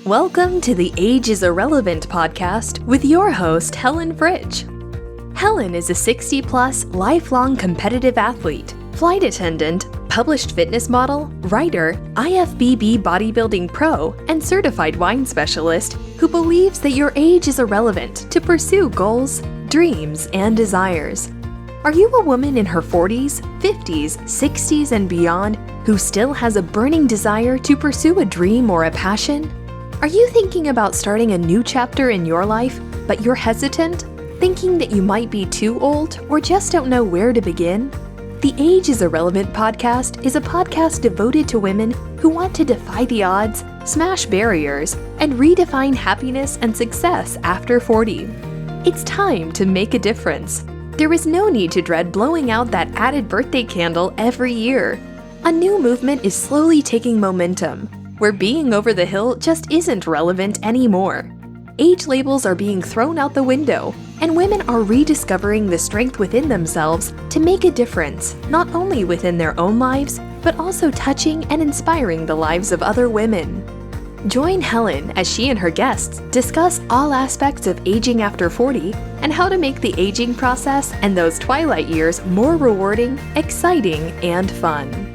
Welcome to the Age is Irrelevant podcast with your host, Helen Fritsch. Helen is a 60-plus, lifelong competitive athlete, flight attendant, published fitness model, writer, IFBB bodybuilding pro, and certified wine specialist who believes that your age is irrelevant to pursue goals, dreams, and desires. Are you a woman in her 40s, 50s, 60s, and beyond who still has a burning desire to pursue a dream or a passion? Are you thinking about starting a new chapter in your life, but you're hesitant, thinking that you might be too old or just don't know where to begin? The Age is Irrelevant podcast is a podcast devoted to women who want to defy the odds, smash barriers, and redefine happiness and success after 40. It's time to make a difference. There is no need to dread blowing out that added birthday candle every year. A new movement is slowly taking momentum, where being over the hill just isn't relevant anymore. Age labels are being thrown out the window, and women are rediscovering the strength within themselves to make a difference, not only within their own lives, but also touching and inspiring the lives of other women. Join Helen as she and her guests discuss all aspects of aging after 40 and how to make the aging process and those twilight years more rewarding, exciting, and fun.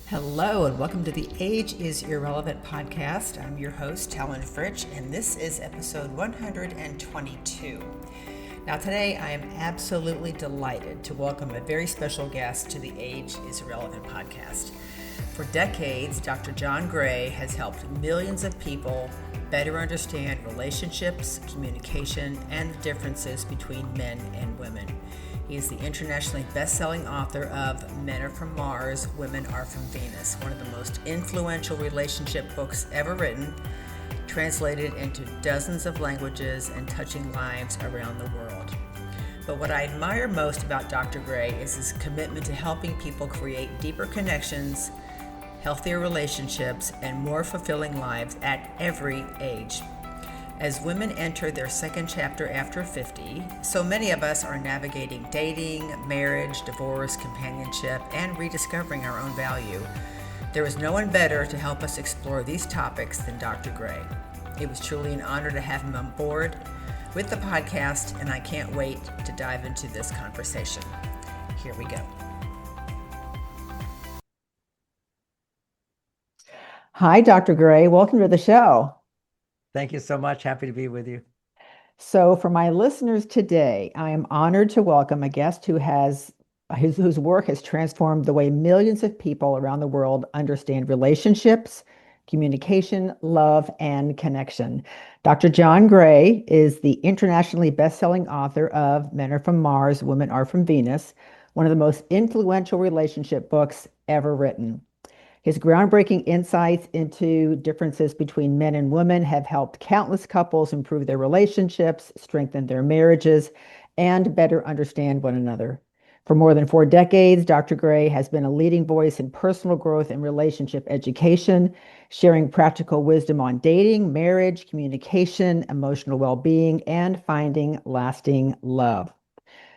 Hello and welcome to the Age is Irrelevant podcast. I'm your host, Helen Fritsch, and this is episode 122. Now today I am absolutely delighted to welcome a very special guest to the Age is Irrelevant podcast. For decades, Dr. John Gray has helped millions of people better understand relationships, communication, and the differences between men and women. He is the internationally best-selling author of Men Are From Mars, Women Are From Venus, one of the most influential relationship books ever written, translated into dozens of languages and touching lives around the world. But what I admire most about Dr. Gray is his commitment to helping people create deeper connections, healthier relationships, and more fulfilling lives at every age. As women enter their second chapter after 50, so many of us are navigating dating, marriage, divorce, companionship, and rediscovering our own value. There is no one better to help us explore these topics than Dr. Gray. It was truly an honor to have him on board with the podcast, and I can't wait to dive into this conversation. Here we go. Hi, Dr. Gray. Welcome to the show. Thank you so much. Happy to be with you. So for my listeners today, I am honored to welcome a guest whose work has transformed the way millions of people around the world understand relationships, communication, love, and connection. Dr. John Gray is the internationally best-selling author of Men Are From Mars, Women Are From Venus, one of the most influential relationship books ever written. His groundbreaking insights into differences between men and women have helped countless couples improve their relationships, strengthen their marriages, and better understand one another. For more than 4 decades, Dr. Gray has been a leading voice in personal growth and relationship education, sharing practical wisdom on dating, marriage, communication, emotional well-being, and finding lasting love.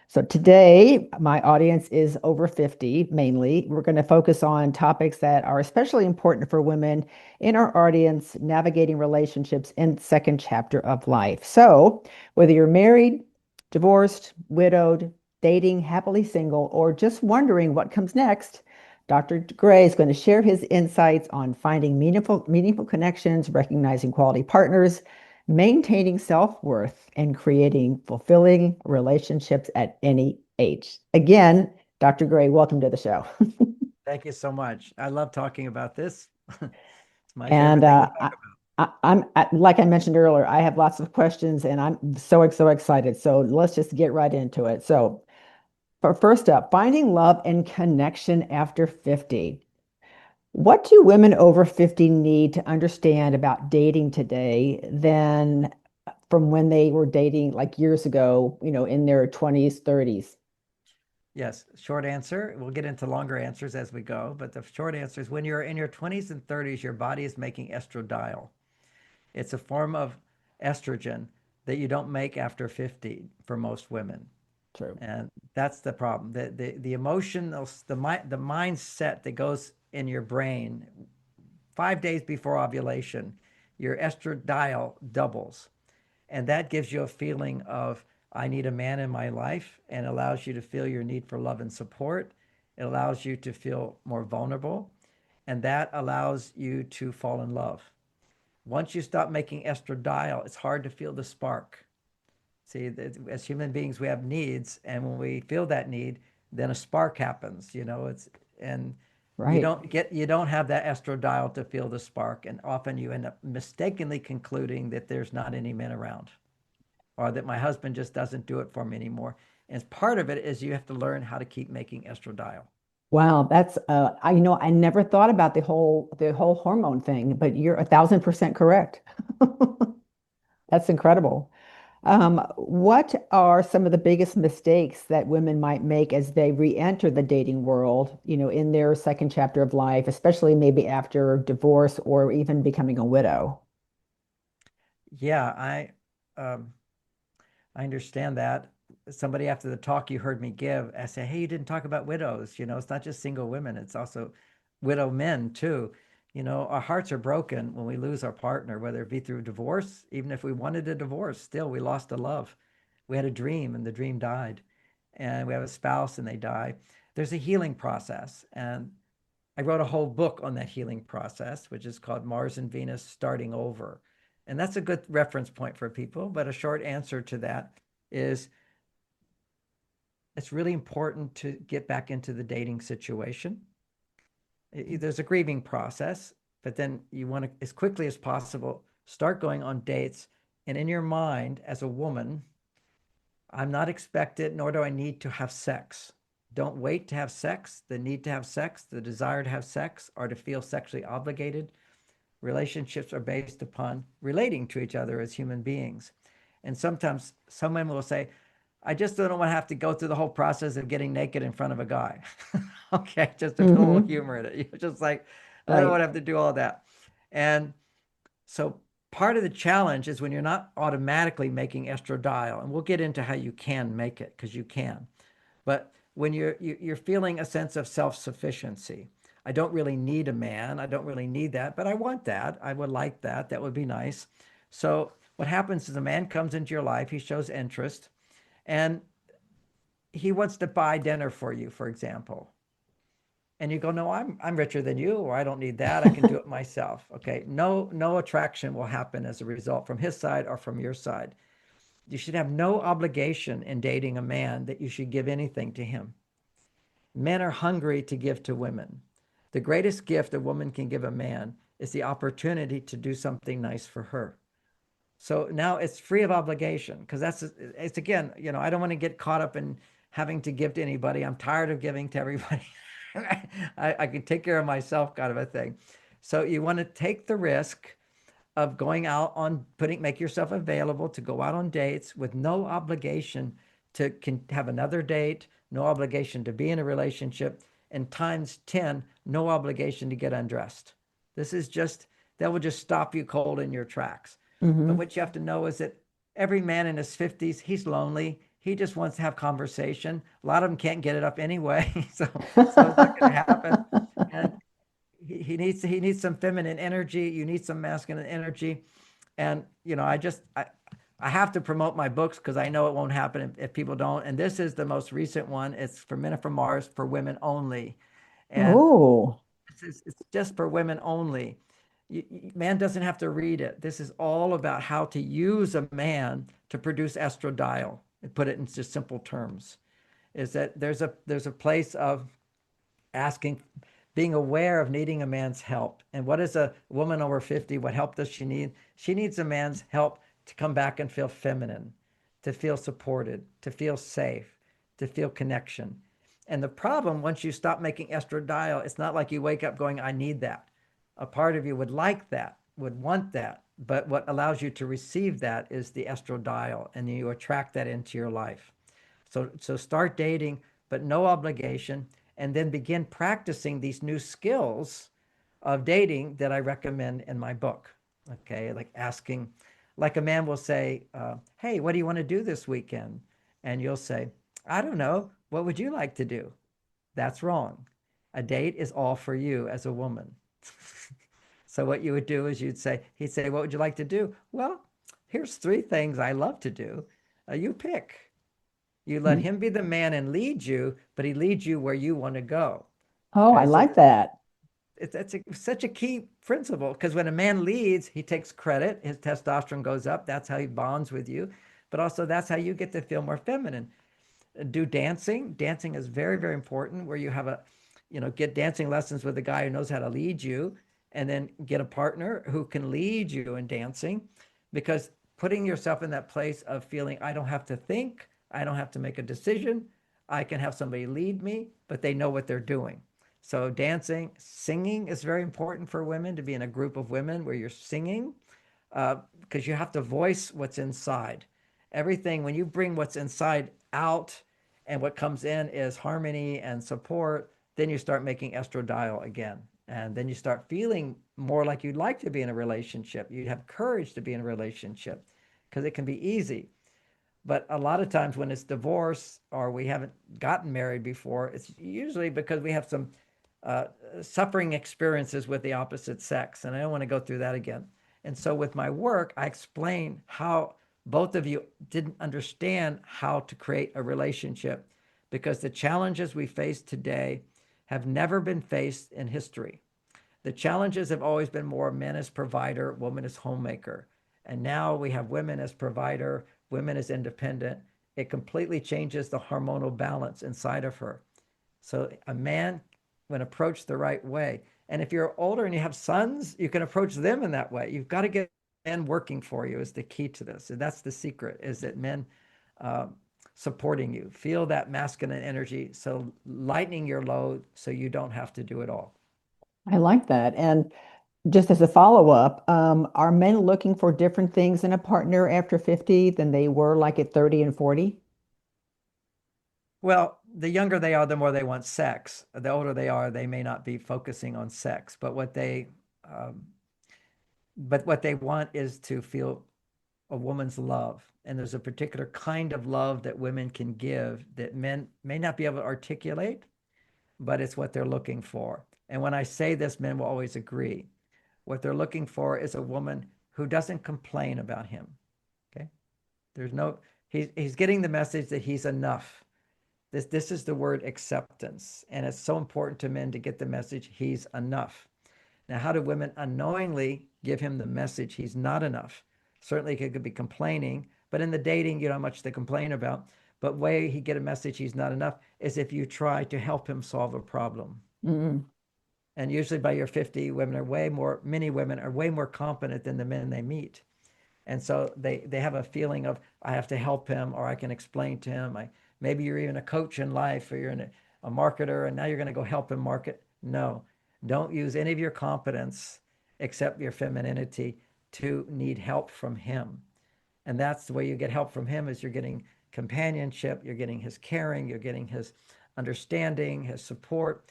So today, my audience is over 50, mainly. We're going to focus on topics that are especially important for women in our audience, navigating relationships in the second chapter of life. So whether you're married, divorced, widowed, dating, happily single, or just wondering what comes next, Dr. Gray is going to share his insights on finding meaningful connections, recognizing quality partners, maintaining self-worth, and creating fulfilling relationships at any age. Again, Dr. Gray, welcome to the show. Thank you so much. I love talking about this. It's my And favorite thing to talk about. I'm like I mentioned earlier, I have lots of questions and I'm so excited. So let's just get right into it. So first up, finding love and connection after 50. What do women over 50 need to understand about dating today than from when they were dating like years ago, in their 20s, 30s? Yes, short answer. We'll get into longer answers as we go, but the short answer is when you're in your 20s and 30s, your body is making estradiol. It's a form of estrogen that you don't make after 50 for most women. True. And that's the problem. The emotional, the mindset that goes in your brain 5 days before ovulation, your estradiol doubles. And that gives you a feeling of, I need a man in my life, and allows you to feel your need for love and support. It allows you to feel more vulnerable, and that allows you to fall in love. Once you stop making estradiol, it's hard to feel the spark. See, as human beings, we have needs, and when we feel that need, then a spark happens. And Right. you don't have that estradiol to feel the spark, and often you end up mistakenly concluding that there's not any men around, or that my husband just doesn't do it for me anymore. And part of it is you have to learn how to keep making estradiol. Wow, that's I never thought about the whole hormone thing, but you're 1,000% correct. That's incredible. What are some of the biggest mistakes that women might make as they re-enter the dating world, in their second chapter of life, especially maybe after divorce or even becoming a widow? Yeah, um, I understand that. Somebody after the talk you heard me give, I say, hey, you didn't talk about widows. It's not just single women, it's also widow men too. Our hearts are broken when we lose our partner, whether it be through divorce. Even if we wanted a divorce, still we lost a love. We had a dream and the dream died. And we have a spouse and they die. There's a healing process. And I wrote a whole book on that healing process, which is called Mars and Venus Starting Over. And that's a good reference point for people. But a short answer to that is, it's really important to get back into the dating situation. There's a grieving process, but then you want to, as quickly as possible, start going on dates. And in your mind, as a woman, I'm not expected, nor do I need to have sex. Don't wait to have sex. The need to have sex, the desire to have sex, or to feel sexually obligated. Relationships are based upon relating to each other as human beings. And sometimes some women will say, I just don't want to have to go through the whole process of getting naked in front of a guy. Okay, just to put a little Hmm. humor in it. You're just like, I don't Right. want to have to do all that. And so part of the challenge is when you're not automatically making estradiol, and we'll get into how you can make it, because you can. But when you're feeling a sense of self-sufficiency, I don't really need a man. I don't really need that, but I want that. I would like that. That would be nice. So what happens is a man comes into your life, he shows interest, and he wants to buy dinner for you, for example. And you go, no, I'm richer than you, or I don't need that. I can do it myself. Okay. No attraction will happen as a result from his side or from your side. You should have no obligation in dating a man that you should give anything to him. Men are hungry to give to women. The greatest gift a woman can give a man is the opportunity to do something nice for her. So now it's free of obligation, because it's again, I don't want to get caught up in having to give to anybody. I'm tired of giving to everybody. I can take care of myself, kind of a thing. So you want to take the risk of going out on make yourself available to go out on dates with no obligation to have another date, no obligation to be in a relationship, and times 10, no obligation to get undressed. This is just, that will just stop you cold in your tracks. But Hmm. what you have to know is that every man in his 50s, he's lonely. He just wants to have conversation. A lot of them can't get it up anyway. So it's not going to happen. And he needs some feminine energy. You need some masculine energy. And I have to promote my books, because I know it won't happen if people don't. And this is the most recent one. It's For Men Are From Mars, for women only. And Oh. it's just for women only. Man doesn't have to read it. This is all about how to use a man to produce estradiol, and put it in just simple terms. Is that there's a place of asking, being aware of needing a man's help. And what is a woman over 50? What help does she need? She needs a man's help to come back and feel feminine, to feel supported, to feel safe, to feel connection. And the problem, once you stop making estradiol, it's not like you wake up going, I need that. A part of you would like that, would want that. But what allows you to receive that is the estradiol, and you attract that into your life. So start dating, but no obligation, and then begin practicing these new skills of dating that I recommend in my book. Okay, like asking, like a man will say, "Hey, what do you want to do this weekend?" And you'll say, "I don't know. What would you like to do?" That's wrong. A date is all for you as a woman. So what you would do is he'd say, what would you like to do? Well, here's three things I love to do. You pick. You let Mm. him be the man and lead you, but he leads you where you want to go. Oh, I Okay, so like that. such a key principle, because when a man leads, he takes credit, his testosterone goes up. That's how he bonds with you, but also that's how you get to feel more feminine. Do dancing. Dancing is very, very important, where you have get dancing lessons with a guy who knows how to lead you, and then get a partner who can lead you in dancing, because putting yourself in that place of feeling, I don't have to think, I don't have to make a decision, I can have somebody lead me, but they know what they're doing. So dancing, singing is very important for women, to be in a group of women where you're singing, because you have to voice what's inside. Everything, when you bring what's inside out and what comes in is harmony and support, then you start making estradiol again. And then you start feeling more like you'd like to be in a relationship. You have courage to be in a relationship, because it can be easy. But a lot of times when it's divorce or we haven't gotten married before, it's usually because we have some uh, suffering experiences with the opposite sex. And I don't want to go through that again. And so with my work, I explain how both of you didn't understand how to create a relationship, because the challenges we face today have never been faced in history. The challenges have always been more men as provider, woman as homemaker. And now we have women as provider, women as independent. It completely changes the hormonal balance inside of her. So a man, when approached the right way, and if you're older and you have sons, you can approach them in that way. You've got to get men working for you is the key to this. And that's the secret, is that men uh, supporting you. Feel that masculine energy. So lightening your load so you don't have to do it all. I like that. And just as a follow-up, are men looking for different things in a partner after 50 than they were like at 30 and 40? Well, the younger they are, the more they want sex. The older they are, they may not be focusing on sex, um, but what they want is to feel a woman's love. And there's a particular kind of love that women can give that men may not be able to articulate, but it's what they're looking for. And when I say this, men will always agree. What they're looking for is a woman who doesn't complain about him. Okay. There's no, he's getting the message that he's enough. This is the word acceptance. And it's so important to men to get the message he's enough. Now, how do women unknowingly give him the message he's not enough? Certainly he could be complaining, but in the dating, you know how much they complain about. But way he get a message he's not enough is if you try to help him solve a problem. Mm. And usually by your 50, many women are way more competent than the men they meet. And so they have a feeling of, I have to help him, or I can explain to him. Maybe you're even a coach in life, or you're a marketer, and now you're going to go help him market. No, don't use any of your competence except your femininity to need help from him. And that's the way you get help from him, is you're getting companionship, you're getting his caring, you're getting his understanding, his support.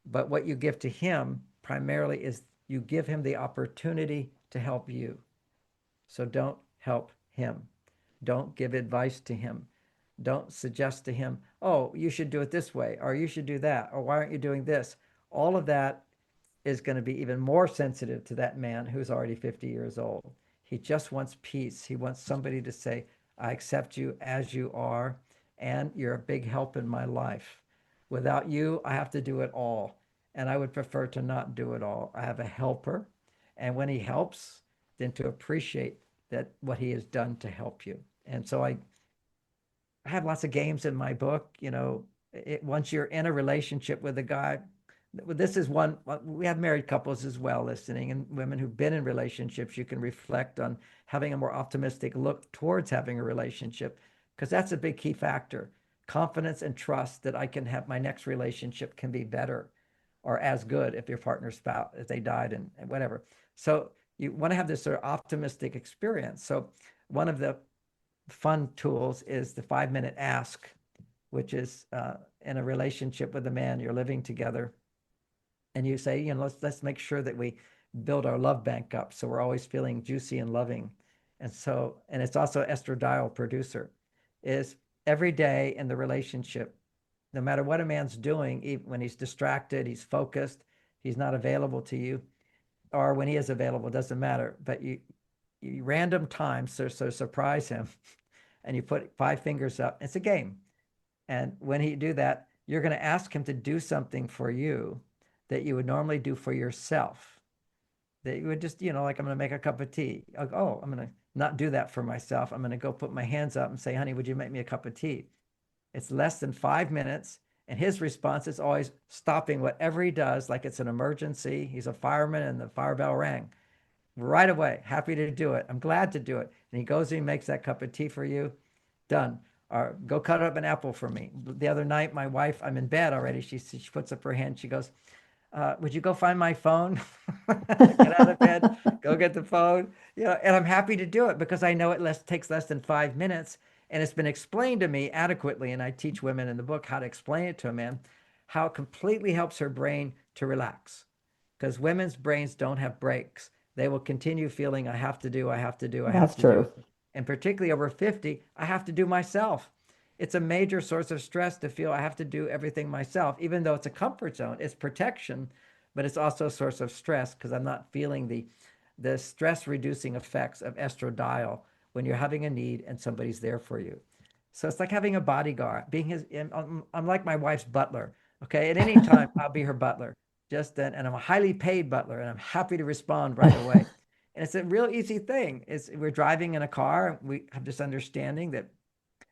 But what you give to him primarily is you give him the opportunity to help you. So don't help him. Don't give advice to him. Don't suggest to him, oh, you should do it this way, or you should do that, or why aren't you doing this? All of that is going to be even more sensitive to that man who's already 50 years old. He just wants peace. He wants somebody to say, I accept you as you are, and you're a big help in my life. Without you, I have to do it all. And I would prefer to not do it all. I have a helper. And when he helps, then to appreciate that what he has done to help you. And so I have lots of games in my book. Once you're in a relationship with a guy, this is one, we have married couples as well listening, and women who've been in relationships. You can reflect on having a more optimistic look towards having a relationship, because that's a big key factor. Confidence and trust that I can have my next relationship can be better or as good if your partner's spouse, if they died and whatever. So you want to have this sort of optimistic experience. So one of the fun tools is the 5-minute ask, which is in a relationship with a man, you're living together, and you say, let's make sure that we build our love bank up, so we're always feeling juicy and loving. And it's also estradiol producer, is every day in the relationship, no matter what a man's doing, even when he's distracted, he's focused, he's not available to you, or when he is available, doesn't matter. But you random times, so surprise him, and you put 5 fingers up. It's a game. And when he do that, you're going to ask him to do something for you that you would normally do for yourself. That you would just, like I'm going to make a cup of tea. Oh, I'm going to not do that for myself. I'm going to go put my hands up and say, honey, would you make me a cup of tea? It's less than 5 minutes. And his response is always stopping whatever he does, like it's an emergency. He's a fireman and the fire bell rang. Right away, happy to do it. I'm glad to do it. And he goes and he makes that cup of tea for you. Done. Or go cut up an apple for me. The other night, my wife, I'm in bed already. She puts up her hand. She goes, would you go find my phone? Get out of bed, go get the phone. And I'm happy to do it because I know it takes less than 5 minutes. And it's been explained to me adequately. And I teach women in the book how to explain it to a man, how it completely helps her brain to relax. Because women's brains don't have breaks. They will continue feeling, I have to do, I have to do, I have That's to true. do. And particularly over 50, I have to do myself. It's a major source of stress to feel I have to do everything myself, even though it's a comfort zone. It's protection, but it's also a source of stress because I'm not feeling the stress reducing effects of estradiol when you're having a need and somebody's there for you. So it's like having a bodyguard, I'm like my wife's butler. Okay. At any time, I'll be her butler. And I'm a highly paid butler and I'm happy to respond right away. And it's a real easy thing. We're driving in a car. We have this understanding that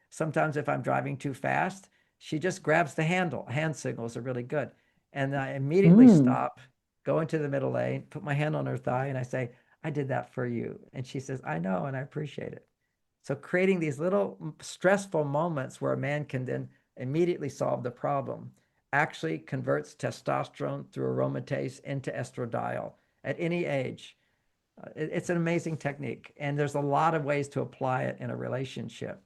sometimes if I'm driving too fast, she just grabs the handle. Hand signals are really good. And I immediately stop, go into the middle lane, put my hand on her thigh, and I say, I did that for you. And she says, I know, and I appreciate it. So creating these little stressful moments where a man can then immediately solve the problem actually converts testosterone through aromatase into estradiol at any age. It's an amazing technique. And there's a lot of ways to apply it in a relationship.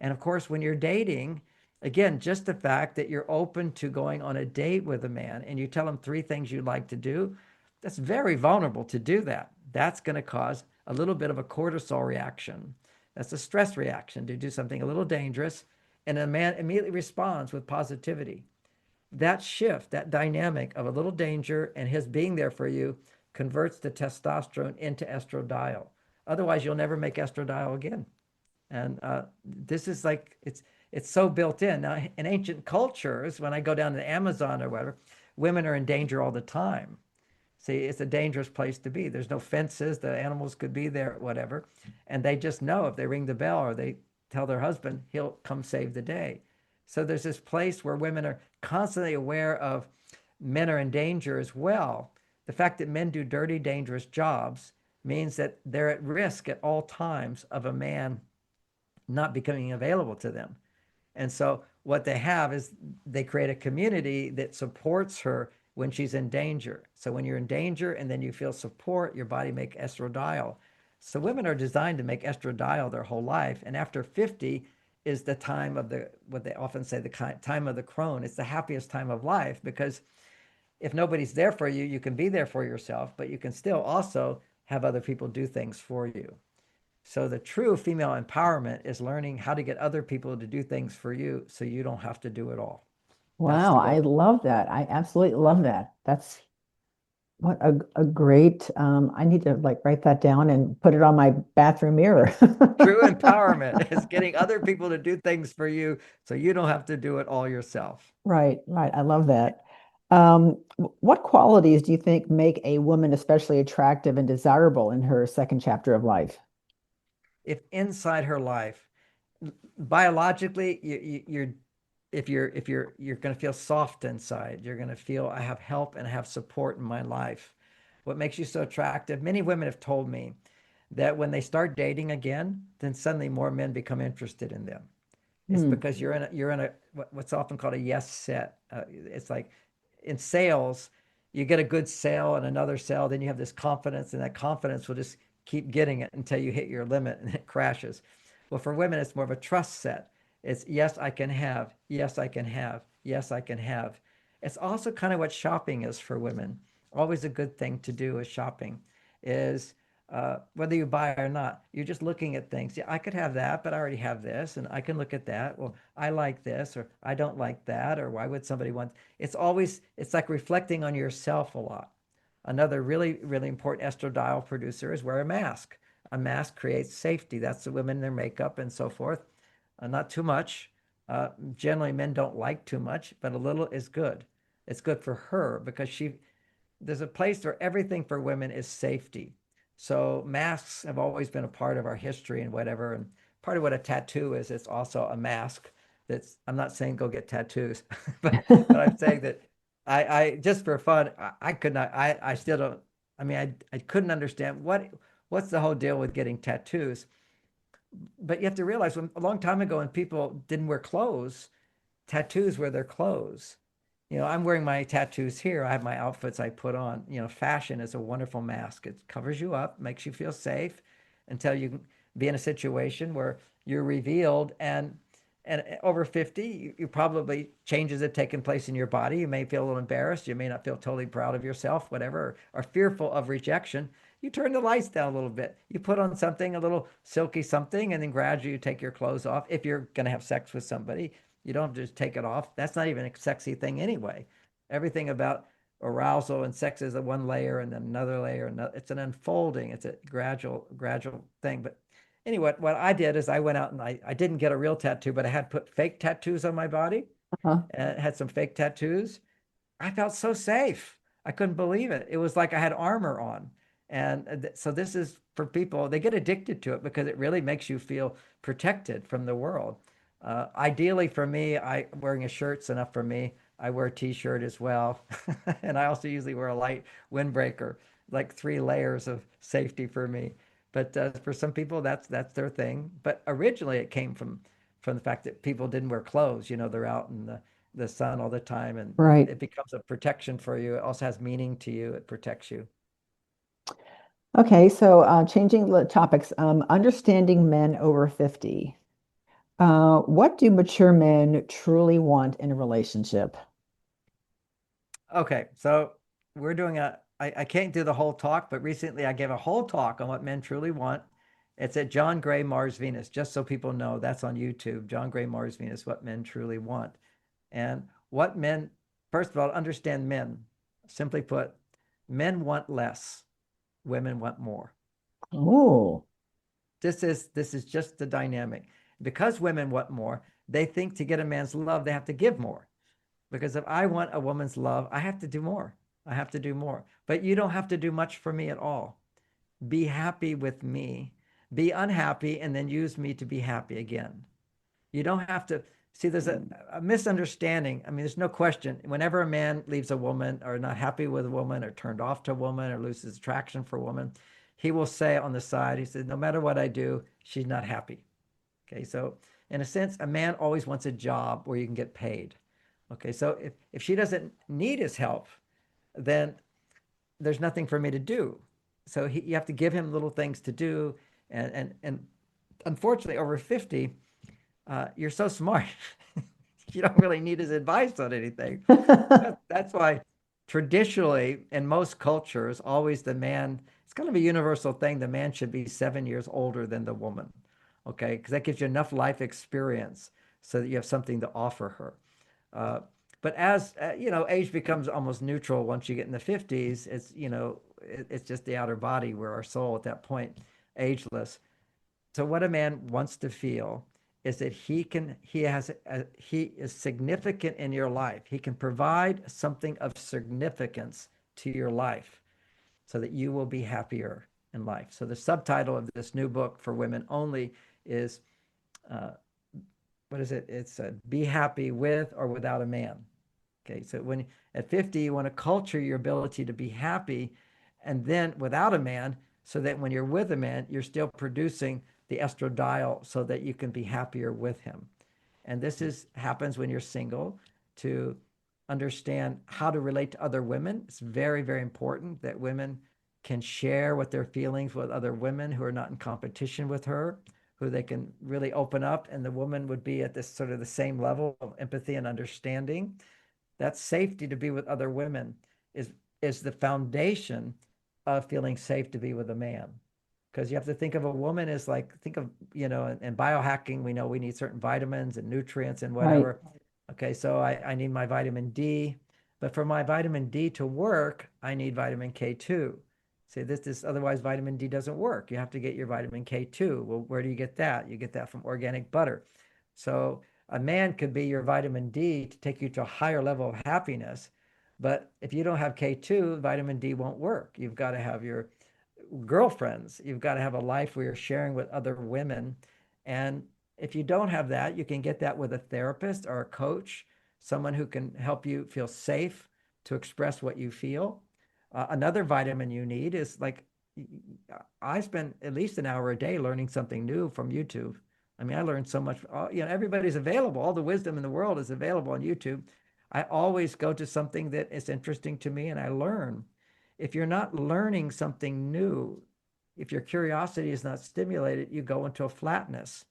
And of course, when you're dating, again, just the fact that you're open to going on a date with a man and you tell him 3 things you'd like to do, that's very vulnerable to do that. That's going to cause a little bit of a cortisol reaction. That's a stress reaction to do something a little dangerous. And a man immediately responds with positivity. That shift, that dynamic of a little danger and his being there for you converts the testosterone into estradiol. Otherwise, you'll never make estradiol again. And this is like, it's so built in. Now, in ancient cultures, when I go down to the Amazon or whatever, women are in danger all the time. See, it's a dangerous place to be. There's no fences. The animals could be there, whatever. And they just know if they ring the bell or they tell their husband, he'll come save the day. So there's this place where women are constantly aware of men are in danger as well. The fact that men do dirty, dangerous jobs means that they're at risk at all times of a man not becoming available to them. And so what they have is they create a community that supports her when she's in danger. So when you're in danger and then you feel support, your body makes estradiol. So women are designed to make estradiol their whole life. And after 50 is the time of what they often say, the time of the crone. It's the happiest time of life because if nobody's there for you, you can be there for yourself, but you can still also have other people do things for you. So the true female empowerment is learning how to get other people to do things for you so you don't have to do it all. That's Wow, the I goal. love that. I absolutely love that. That's what a great, I need to like write that down and put it on my bathroom mirror. True empowerment is getting other people to do things for you so you don't have to do it all yourself. Right, right. I love that. What qualities do you think make a woman especially attractive and desirable in her second chapter of life? If inside her life, biologically, you're going to feel soft inside. You're going to feel I have help and I have support in my life. What makes you so attractive? Many women have told me that when they start dating again, then suddenly more men become interested in them. It's Hmm. because you're in a what's often called a yes set. It's like in sales, you get a good sale and another sale, then you have this confidence, and that confidence will just keep getting it until you hit your limit and it crashes. Well, for women, it's more of a trust set. It's yes, I can have, yes, I can have, yes, I can have. It's also kind of what shopping is for women. Always a good thing to do is shopping, is whether you buy or not, you're just looking at things. Yeah, I could have that, but I already have this, and I can look at that. Well, I like this, or I don't like that, or why would somebody want? It's like reflecting on yourself a lot. Another really, really important estradiol producer is wear a mask. A mask creates safety. That's the women in their makeup and so forth. Not too much. Generally, men don't like too much, but a little is good. It's good for her because there's a place where everything for women is safety. So masks have always been a part of our history and whatever. And part of what a tattoo is, it's also a mask. I'm not saying go get tattoos, but I'm saying that I just for fun, I could not, I still don't, I mean, I couldn't understand what's the whole deal with getting tattoos. But you have to realize a long time ago when people didn't wear clothes, tattoos were their clothes. I'm wearing my tattoos here. I have my outfits I put on. Fashion is a wonderful mask. It covers you up, makes you feel safe until you can be in a situation where you're revealed. And over 50, you probably changes have taken place in your body. You may feel a little embarrassed. You may not feel totally proud of yourself, whatever, or fearful of rejection. You turn the lights down a little bit. You put on something, a little silky something, and then gradually you take your clothes off. If you're going to have sex with somebody, you don't have to just take it off. That's not even a sexy thing anyway. Everything about arousal and sex is a one layer and then another layer. And it's an unfolding. It's a gradual thing. But anyway, what I did is I went out and I didn't get a real tattoo, but I had put fake tattoos on my body Uh-huh. and had some fake tattoos. I felt so safe. I couldn't believe it. It was like I had armor on. And so this is for people, they get addicted to it because it really makes you feel protected from the world. Ideally for me, wearing a shirt's enough for me. I wear a t-shirt as well. And I also usually wear a light windbreaker, like 3 layers of safety for me. But for some people, that's their thing. But originally it came from the fact that people didn't wear clothes. They're out in the sun all the time, and Right. it becomes a protection for you. It also has meaning to you. It protects you. Okay, so changing the topics, understanding men over 50. What do mature men truly want in a relationship? Okay, so we're doing I can't do the whole talk, but recently I gave a whole talk on what men truly want. It's at John Gray, Mars, Venus, just so people know that's on YouTube. John Gray, Mars, Venus, what men truly want. And what men, first of all, understand men. Simply put, men want less, women want more. Oh, This is just the dynamic. Because women want more, they think to get a man's love, they have to give more. Because if I want a woman's love, I have to do more. I have to do more. But you don't have to do much for me at all. Be happy with me. Be unhappy and then use me to be happy again. You don't have to see there's a misunderstanding. I mean, there's no question. Whenever a man leaves a woman or not happy with a woman or turned off to a woman or loses attraction for a woman, he will say on the side, he says, no matter what I do, she's not happy. Okay, so in a sense, a man always wants a job where you can get paid. Okay, so if she doesn't need his help, then there's nothing for me to do. So you have to give him little things to do. And unfortunately, over 50, you're so smart. You don't really need his advice on anything. That's why traditionally, in most cultures, always the man, it's kind of a universal thing. The man should be 7 years older than the woman. Okay, because that gives you enough life experience so that you have something to offer her. But as age becomes almost neutral once you get in the 50s. It's just the outer body where our soul at that point, ageless. So what a man wants to feel is that he is significant in your life. He can provide something of significance to your life so that you will be happier in life. So the subtitle of this new book for women only is what is it? It's Be Happy With or Without a Man. Okay, so when at 50, you want to culture your ability to be happy and then without a man, so that when you're with a man, you're still producing the estradiol so that you can be happier with him. And happens when you're single, to understand how to relate to other women. It's very, very important that women can share what their feelings with other women who are not in competition with her, who they can really open up, and the woman would be at this sort of the same level of empathy and understanding. That safety to be with other women is the foundation of feeling safe to be with a man. Because you have to think of a woman as in biohacking, we know we need certain vitamins and nutrients and right. whatever. Okay, so I need my vitamin D, But for my vitamin D to work, I need vitamin K2. Say this otherwise vitamin D doesn't work. You have to get your vitamin K2. Well, where do you get that? You get that from organic butter. So a man could be your vitamin D to take you to a higher level of happiness. But if you don't have K2, vitamin D won't work. You've got to have your girlfriends. You've got to have a life where you're sharing with other women. And if you don't have that, you can get that with a therapist or a coach, someone who can help you feel safe to express what you feel. Another vitamin you need is like, I spend at least an hour a day learning something new from YouTube. I mean, I learned so much. Everybody's available. All the wisdom in the world is available on YouTube. I always go to something that is interesting to me and I learn. If you're not learning something new, if your curiosity is not stimulated, you go into a flatness.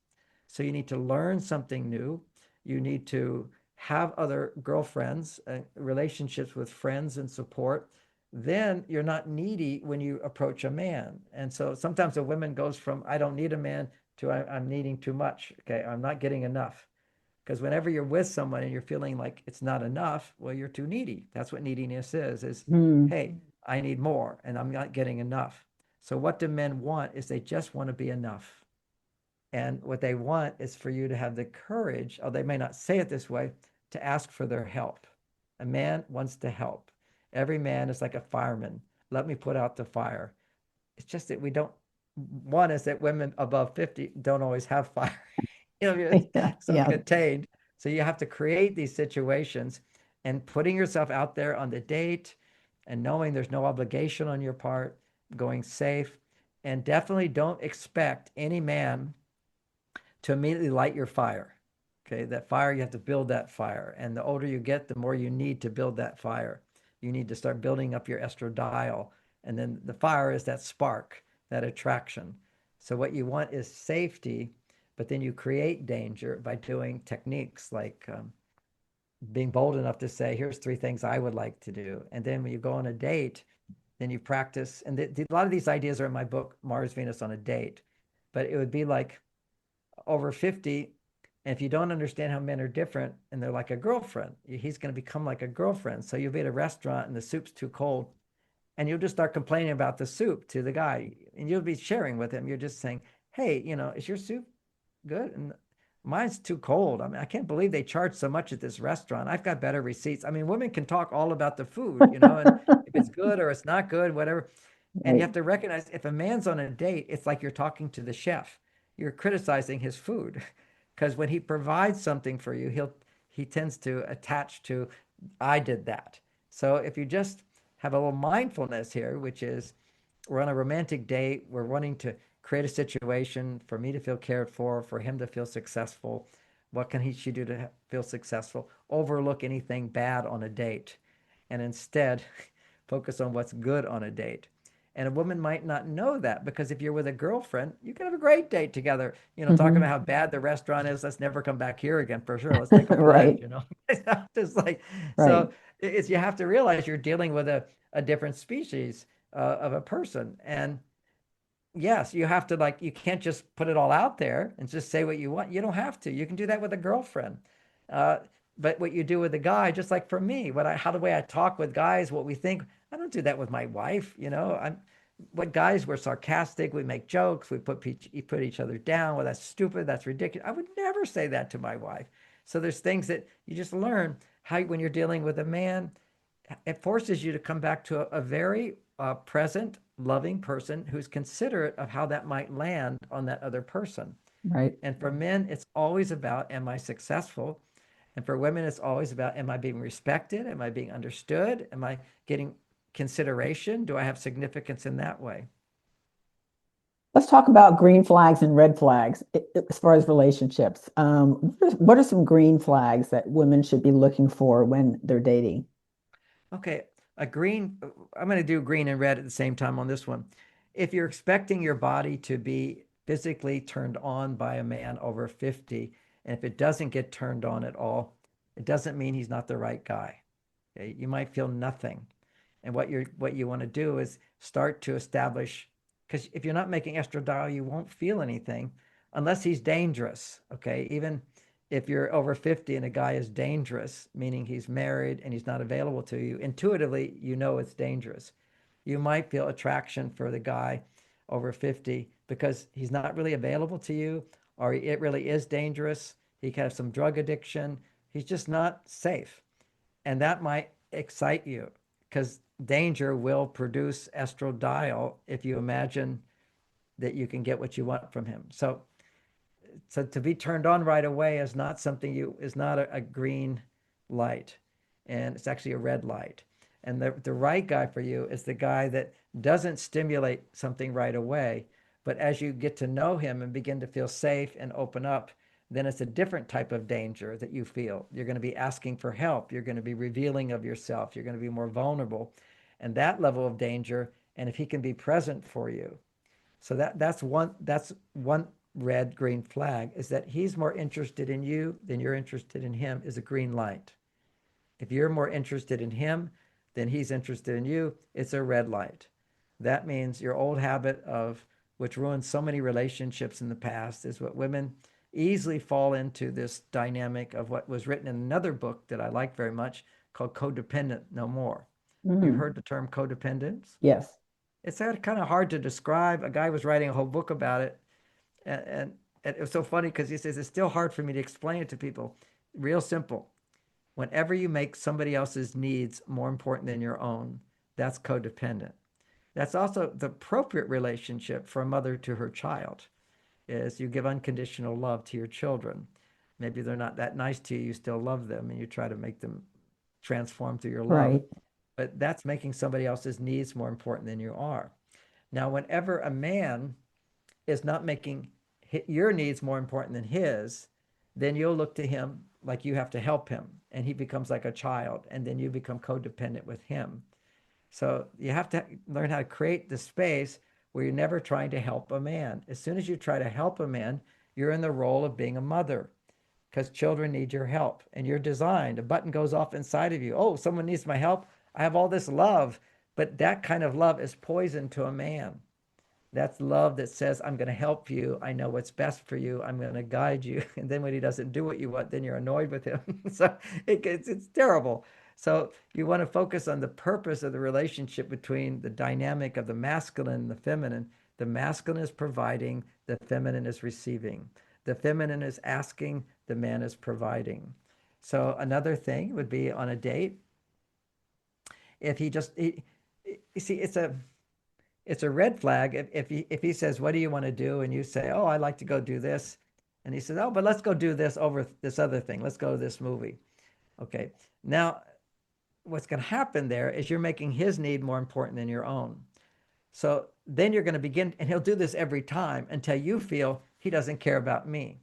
So you need to learn something new. You need to have other girlfriends, relationships with friends and support. Then you're not needy when you approach a man. And so sometimes a woman goes from, I don't need a man, to I'm needing too much. Okay, I'm not getting enough. Because whenever you're with someone and you're feeling like it's not enough, well, you're too needy. That's what neediness is, hey, I need more and I'm not getting enough. So what do men want is they just want to be enough. And what they want is for you to have the courage, or they may not say it this way, to ask for their help. A man wants to help. Every man is like a fireman. Let me put out the fire. It's just that we don't, one is that women above 50 don't always have fire. It's self-contained. So you have to create these situations and putting yourself out there on the date and knowing there's no obligation on your part, going safe, and definitely don't expect any man to immediately light your fire. Okay, that fire, you have to build that fire. And the older you get, the more you need to build that fire. You need to start building up your estradiol. And then the fire is that spark, that attraction. So what you want is safety, but then you create danger by doing techniques like being bold enough to say, here's 3 things I would like to do. And then when you go on a date, then you practice. And a lot of these ideas are in my book, Mars, Venus on a Date. But it would be like over 50, and if you don't understand how men are different and they're like a girlfriend, he's going to become like a girlfriend. So you'll be at a restaurant and the soup's too cold, and you'll just start complaining about the soup to the guy, and you'll be sharing with him. You're just saying, hey, is your soup good? And mine's too cold. I mean, I can't believe they charge so much at this restaurant. I've got better receipts. I mean, women can talk all about the food, and if it's good or it's not good, whatever. And you have to recognize if a man's on a date, it's like you're talking to the chef. You're criticizing his food, because when he provides something for you, he tends to attach to, I did that. So if you just have a little mindfulness here, which is we're on a romantic date, we're wanting to create a situation for me to feel cared for him to feel successful. What can she do to feel successful? Overlook anything bad on a date and instead focus on what's good on a date. And a woman might not know that, because if you're with a girlfriend, you can have a great date together, talking about how bad the restaurant is. Let's never come back here again for sure. Let's take a pledge, Just like, so it's, you have to realize you're dealing with a different species of a person. And yes, you have to, you can't just put it all out there and just say what you want. You don't have to. You can do that with a girlfriend. But what you do with a guy, just like for me, how the way I talk with guys, what we think, I don't do that with my wife. What guys, we're sarcastic, we make jokes, we put each other down. Well, that's stupid, that's ridiculous. I would never say that to my wife. So there's things that you just learn how, when you're dealing with a man, it forces you to come back to a very present, loving person who's considerate of how that might land on that other person. Right. And for men, it's always about, am I successful? And for women, it's always about, am I being respected? Am I being understood? Am I getting consideration? Do I have significance in that way? Let's talk about green flags and red flags as far as relationships. What are some green flags that women should be looking for when they're dating? Okay, I'm going to do green and red at the same time on this one. If you're expecting your body to be physically turned on by a man over 50, and if it doesn't get turned on at all, it doesn't mean he's not the right guy. Okay? You might feel nothing. And what you want to do is start to establish, because if you're not making estradiol, you won't feel anything unless he's dangerous. Okay, even If you're over 50 and a guy is dangerous, meaning he's married and he's not available to you, intuitively, you know it's dangerous. You might feel attraction for the guy over 50 because he's not really available to you, or it really is dangerous. He can have some drug addiction. He's just not safe. And that might excite you because danger will produce estradiol if you imagine that you can get what you want from him. So to be turned on right away is not something is not a green light, and it's actually a red light. And the right guy for you is the guy that doesn't stimulate something right away, but as you get to know him and begin to feel safe and open up, then it's a different type of danger that you feel. You're going to be asking for help. You're going to be revealing of yourself. You're going to be more vulnerable. And that level of danger, and if he can be present for you. So that's one red green flag, is that he's more interested in you than you're interested in him, is a green light. If you're more interested in him than he's interested in you, it's a red light. That means your old habit of, which ruined so many relationships in the past, is what women easily fall into, this dynamic of what was written in another book that I like very much called Codependent No More. You've heard the term codependence? Yes. It's kind of hard to describe. A guy was writing a whole book about it. And it was so funny because he says, it's still hard for me to explain it to people. Real simple. Whenever you make somebody else's needs more important than your own, that's codependent. That's also the appropriate relationship for a mother to her child, is you give unconditional love to your children. Maybe they're not that nice to you, you still love them, and you try to make them transform through your love. Right. But that's making somebody else's needs more important than you are. Now, whenever a man is not making your needs more important than his, then you'll look to him like you have to help him, and he becomes like a child, and then you become codependent with him. So you have to learn how to create the space where you're never trying to help a man. As soon as you try to help a man, you're in the role of being a mother, because children need your help, and you're designed. A button goes off inside of you. Oh, someone needs my help. I have all this love, but that kind of love is poison to a man. That's love that says, I'm going to help you. I know what's best for you. I'm going to guide you. And then when he doesn't do what you want, then you're annoyed with him. So it's terrible. So you want to focus on the purpose of the relationship between the dynamic of the masculine and the feminine. The masculine is providing, the feminine is receiving. The feminine is asking, the man is providing. So another thing would be on a date, if you see, it's a red flag if he says, what do you want to do? And you say, oh, I'd like to go do this. And he says, oh, but let's go do this over this other thing. Let's go to this movie. Okay. Now, what's going to happen there is you're making his need more important than your own. So then you're going to begin, and he'll do this every time until you feel he doesn't care about me.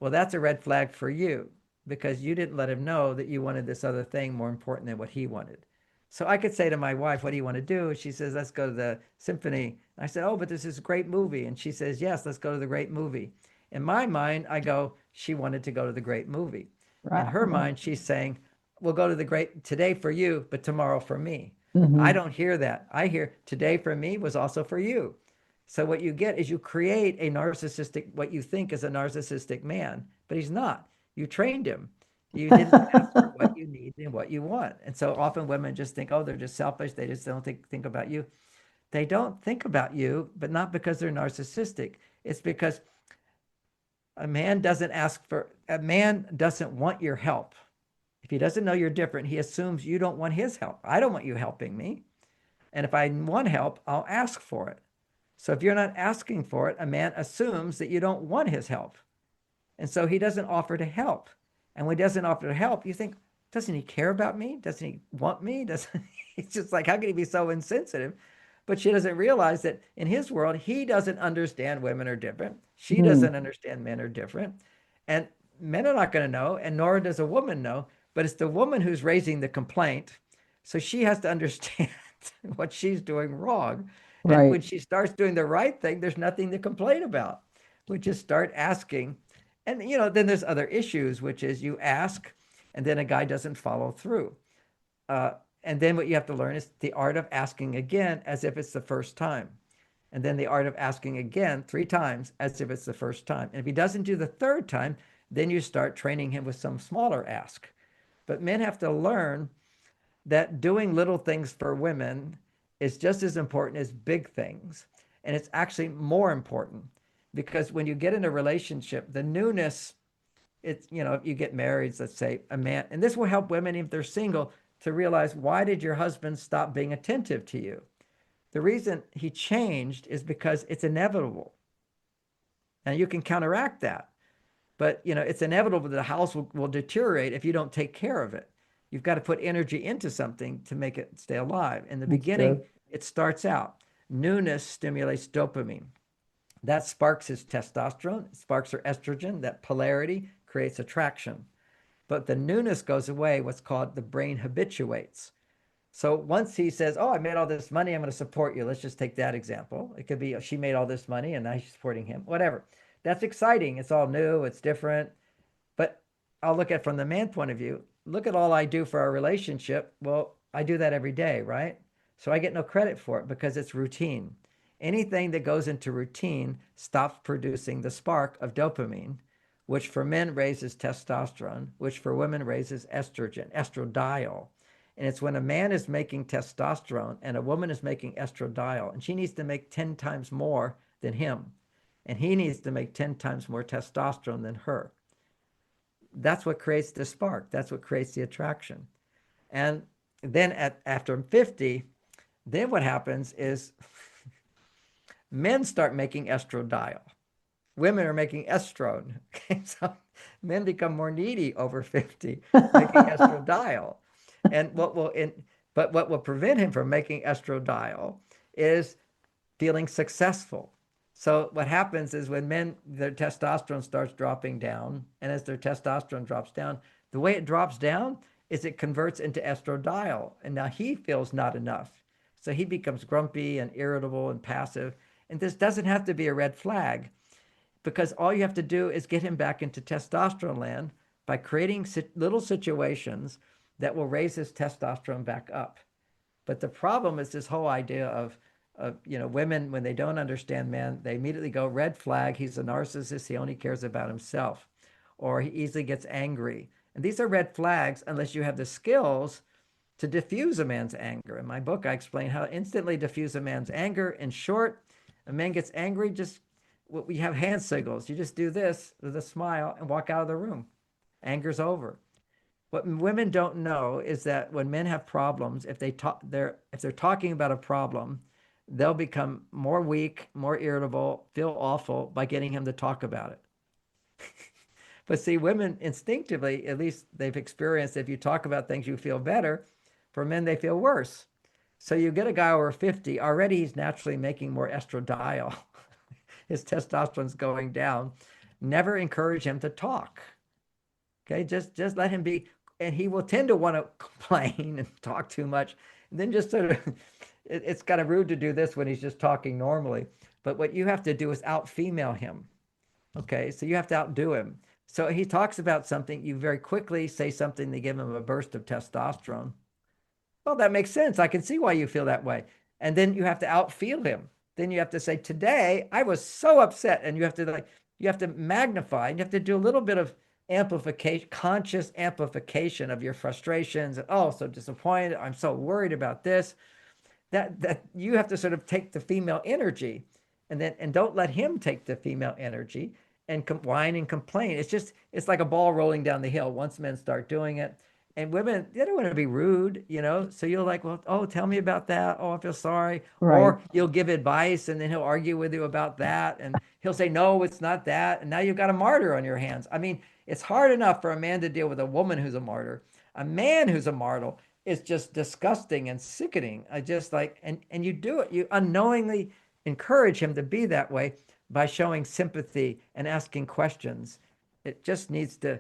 Well, that's a red flag for you, because you didn't let him know that you wanted this other thing more important than what he wanted. So I could say to my wife, what do you want to do? She says, let's go to the symphony. I said, oh, but this is a great movie. And she says, yes, let's go to the great movie. In my mind, I go, she wanted to go to the great movie. Right. In her mind, she's saying, we'll go to the great today for you, but tomorrow for me. Mm-hmm. I don't hear that. I hear today for me was also for you. So what you get is you create a narcissistic, what you think is a narcissistic man, but he's not. You trained him. You didn't ask for what you need and what you want. And so often women just think, oh, they're just selfish. They just don't think about you. They don't think about you, but not because they're narcissistic. It's because a man doesn't want your help. If he doesn't know you're different, he assumes you don't want his help. I don't want you helping me. And if I want help, I'll ask for it. So if you're not asking for it, a man assumes that you don't want his help. And so he doesn't offer to help. And when he doesn't offer to help, you think, doesn't he care about me? Doesn't he want me? It's just like, how can he be so insensitive? But she doesn't realize that in his world, he doesn't understand women are different. She doesn't understand men are different. And men are not going to know, and nor does a woman know, but it's the woman who's raising the complaint. So she has to understand what she's doing wrong. Right. And when she starts doing the right thing, there's nothing to complain about. We just start asking. And, then there's other issues, which is you ask, and then a guy doesn't follow through. And then what you have to learn is the art of asking again as if it's the first time. And then the art of asking again 3 times as if it's the first time. And if he doesn't do the third time, then you start training him with some smaller ask. But men have to learn that doing little things for women is just as important as big things. And it's actually more important because when you get in a relationship, the newness, it's, if you get married, let's say a man, and this will help women if they're single to realize, why did your husband stop being attentive to you? The reason he changed is because it's inevitable. And you can counteract that. But, it's inevitable that the house will deteriorate if you don't take care of it. You've got to put energy into something to make it stay alive. In the beginning, it starts out. Newness stimulates dopamine. That sparks his testosterone, it sparks her estrogen. That polarity creates attraction. But the newness goes away, what's called the brain habituates. So once he says, oh, I made all this money, I'm going to support you. Let's just take that example. It could be she made all this money and now she's supporting him, whatever. That's exciting. It's all new. It's different. But I'll look at it from the man point of view. Look at all I do for our relationship. Well, I do that every day, right? So I get no credit for it because it's routine. Anything that goes into routine stops producing the spark of dopamine, which for men raises testosterone, which for women raises estrogen, estradiol. And it's when a man is making testosterone and a woman is making estradiol, and she needs to make 10 times more than him, and he needs to make 10 times more testosterone than her. That's what creates the spark. That's what creates the attraction. And then after 50, then what happens is men start making estradiol. Women are making estrone. Okay? So men become more needy over 50, making estradiol. And what will prevent him from making estradiol is feeling successful. So what happens is when men, their testosterone starts dropping down, and as their testosterone drops down, the way it drops down is it converts into estradiol, and now he feels not enough. So he becomes grumpy and irritable and passive. And this doesn't have to be a red flag, because all you have to do is get him back into testosterone land by creating little situations that will raise his testosterone back up. But the problem is this whole idea of women, when they don't understand men, they immediately go, red flag, he's a narcissist, he only cares about himself, or he easily gets angry. And these are red flags unless you have the skills to diffuse a man's anger. In my book, I explain how to instantly diffuse a man's anger. In short, a man gets angry, we have hand signals. You just do this with a smile and walk out of the room. Anger's over. What women don't know is that when men have problems, if they're talking about a problem, they'll become more weak, more irritable, feel awful by getting him to talk about it. But see, women instinctively, at least they've experienced, if you talk about things, you feel better. For men, they feel worse. So you get a guy over 50, already he's naturally making more estradiol. His testosterone's going down. Never encourage him to talk. Okay, just let him be, and he will tend to want to complain and talk too much. And then just sort of, it's kind of rude to do this when he's just talking normally. But what you have to do is out-female him. Okay, so you have to outdo him. So he talks about something, you very quickly say something to give him a burst of testosterone. Well, that makes sense. I can see why you feel that way. And then you have to outfeel him. Then you have to say, today I was so upset. And you have to magnify, and you have to do a little bit of amplification, conscious amplification of your frustrations. Oh, so disappointed. I'm so worried about this. That you have to sort of take the female energy, and don't let him take the female energy and whine and complain. It's like a ball rolling down the hill once men start doing it. And women, they don't want to be rude, so you're like, well, oh, tell me about that. Oh, I feel sorry. Right. Or you'll give advice and then he'll argue with you about that. And he'll say, no, it's not that. And now you've got a martyr on your hands. I mean, it's hard enough for a man to deal with a woman who's a martyr. A man who's a martyr is just disgusting and sickening. And you do it. You unknowingly encourage him to be that way by showing sympathy and asking questions. It just needs to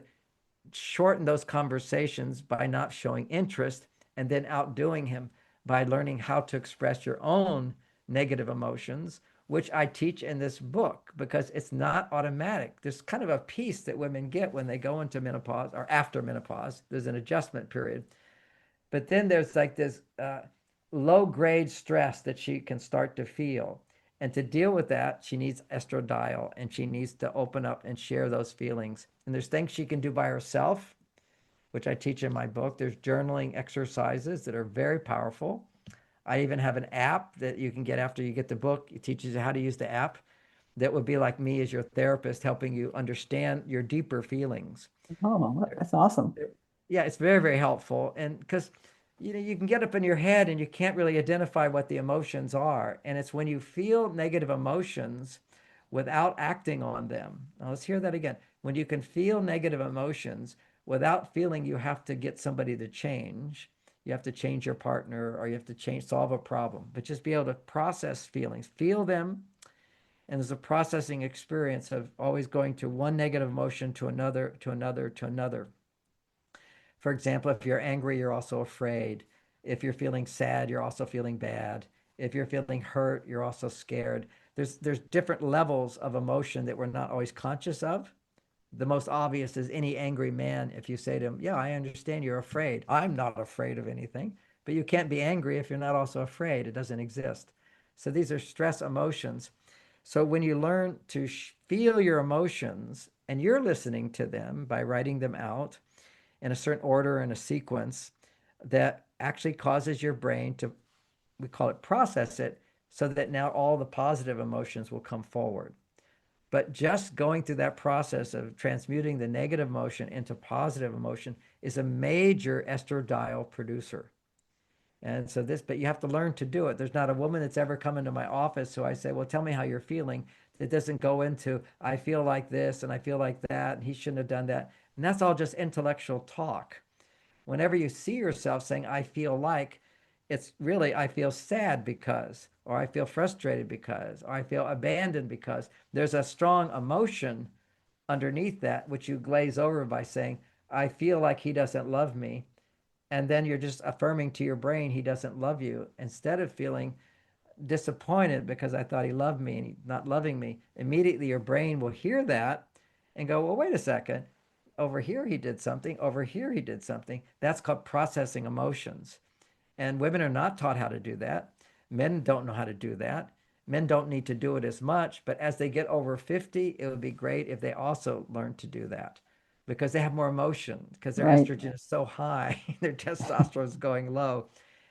shorten those conversations by not showing interest, and then outdoing him by learning how to express your own negative emotions, which I teach in this book, because it's not automatic. There's kind of a peace that women get when they go into menopause or after menopause. There's an adjustment period. But then there's like this low-grade stress that she can start to feel. And to deal with that, she needs estradiol, and she needs to open up and share those feelings. And there's things she can do by herself, which I teach in my book. There's journaling exercises that are very powerful. I even have an app that you can get after you get the book. It teaches you how to use the app. That would be like me as your therapist, helping you understand your deeper feelings. Oh, that's awesome. Yeah, it's very, very helpful. And because you can get up in your head and you can't really identify what the emotions are. And it's when you feel negative emotions without acting on them. Now let's hear that again. When you can feel negative emotions without feeling you have to get somebody to change, you have to change your partner, or you have to solve a problem, but just be able to process feelings, feel them. And there's a processing experience of always going to one negative emotion to another, to another, to another. For example, if you're angry, you're also afraid. If you're feeling sad, you're also feeling bad. If you're feeling hurt, you're also scared. There's different levels of emotion that we're not always conscious of. The most obvious is any angry man. If you say to him, "Yeah, I understand you're afraid. I'm not afraid of anything." But you can't be angry if you're not also afraid. It doesn't exist. So these are stress emotions. So when you learn to feel your emotions and you're listening to them by writing them out in a certain order and a sequence, that actually causes your brain to, we call it, process it, so that now all the positive emotions will come forward. But just going through that process of transmuting the negative emotion into positive emotion is a major estradiol producer. And so but you have to learn to do it. There's not a woman that's ever come into my office who I say, "Well, tell me how you're feeling." It doesn't go into, "I feel like this and I feel like that, and he shouldn't have done that." And that's all just intellectual talk. Whenever you see yourself saying, "I feel like," it's really, "I feel sad because," or "I feel frustrated because," or "I feel abandoned because." There's a strong emotion underneath that, which you glaze over by saying, "I feel like he doesn't love me." And then you're just affirming to your brain he doesn't love you, instead of feeling disappointed because I thought he loved me and he's not loving me. Immediately your brain will hear that and go, "Well, wait a second. Over here he did something. Over here he did something." That's called processing emotions. And women are not taught how to do that. Men don't know how to do that. Men don't need to do it as much, but as they get over 50, it would be great if they also learn to do that, because they have more emotion, because their Right. estrogen is so high, their testosterone is going low.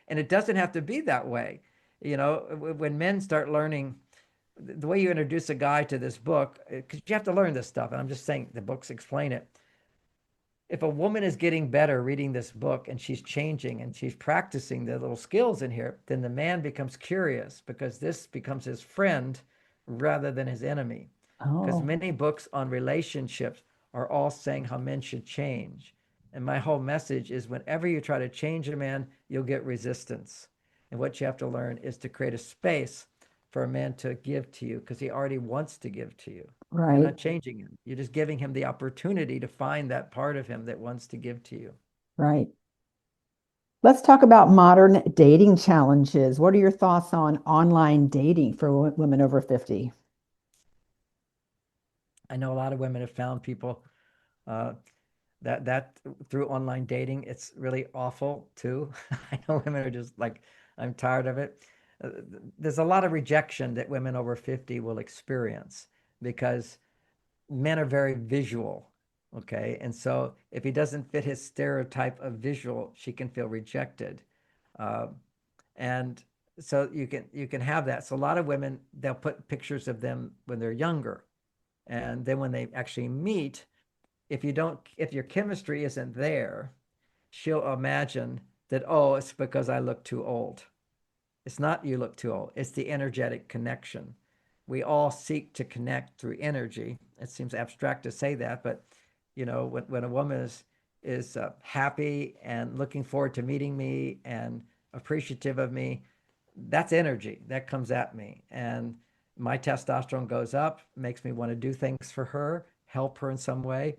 And it doesn't have to be that way. When men start learning, the way you introduce a guy to this book, because you have to learn this stuff, and I'm just saying the books explain it. If a woman is getting better reading this book and she's changing and she's practicing the little skills in here, then the man becomes curious, because this becomes his friend rather than his enemy. Because Oh, many books on relationships are all saying how men should change. And my whole message is, whenever you try to change a man, you'll get resistance. And what you have to learn is to create a space for a man to give to you, because he already wants to give to you. You're right, not changing him. You're just giving him the opportunity to find that part of him that wants to give to you. right. Let's talk about modern dating challenges. What are your thoughts on online dating for women over 50? I know a lot of women have found people uh, that through online dating. It's really awful too. I know women are just like, "I'm tired of it." There's a lot of rejection that women over 50 will experience, because men are very visual. Okay. And so if he doesn't fit his stereotype of visual, she can feel rejected. Uh, and so you can have that. So a lot of women, they'll put pictures of them when they're younger. And then when they actually meet, if your chemistry isn't there, she'll imagine that, "Oh, it's because I look too old." It's not you look too old. It's the energetic connection. We all seek to connect through energy. It seems abstract to say that, but when a woman is happy and looking forward to meeting me and appreciative of me, that's energy that comes at me, and my testosterone goes up, makes me want to do things for her, help her in some way.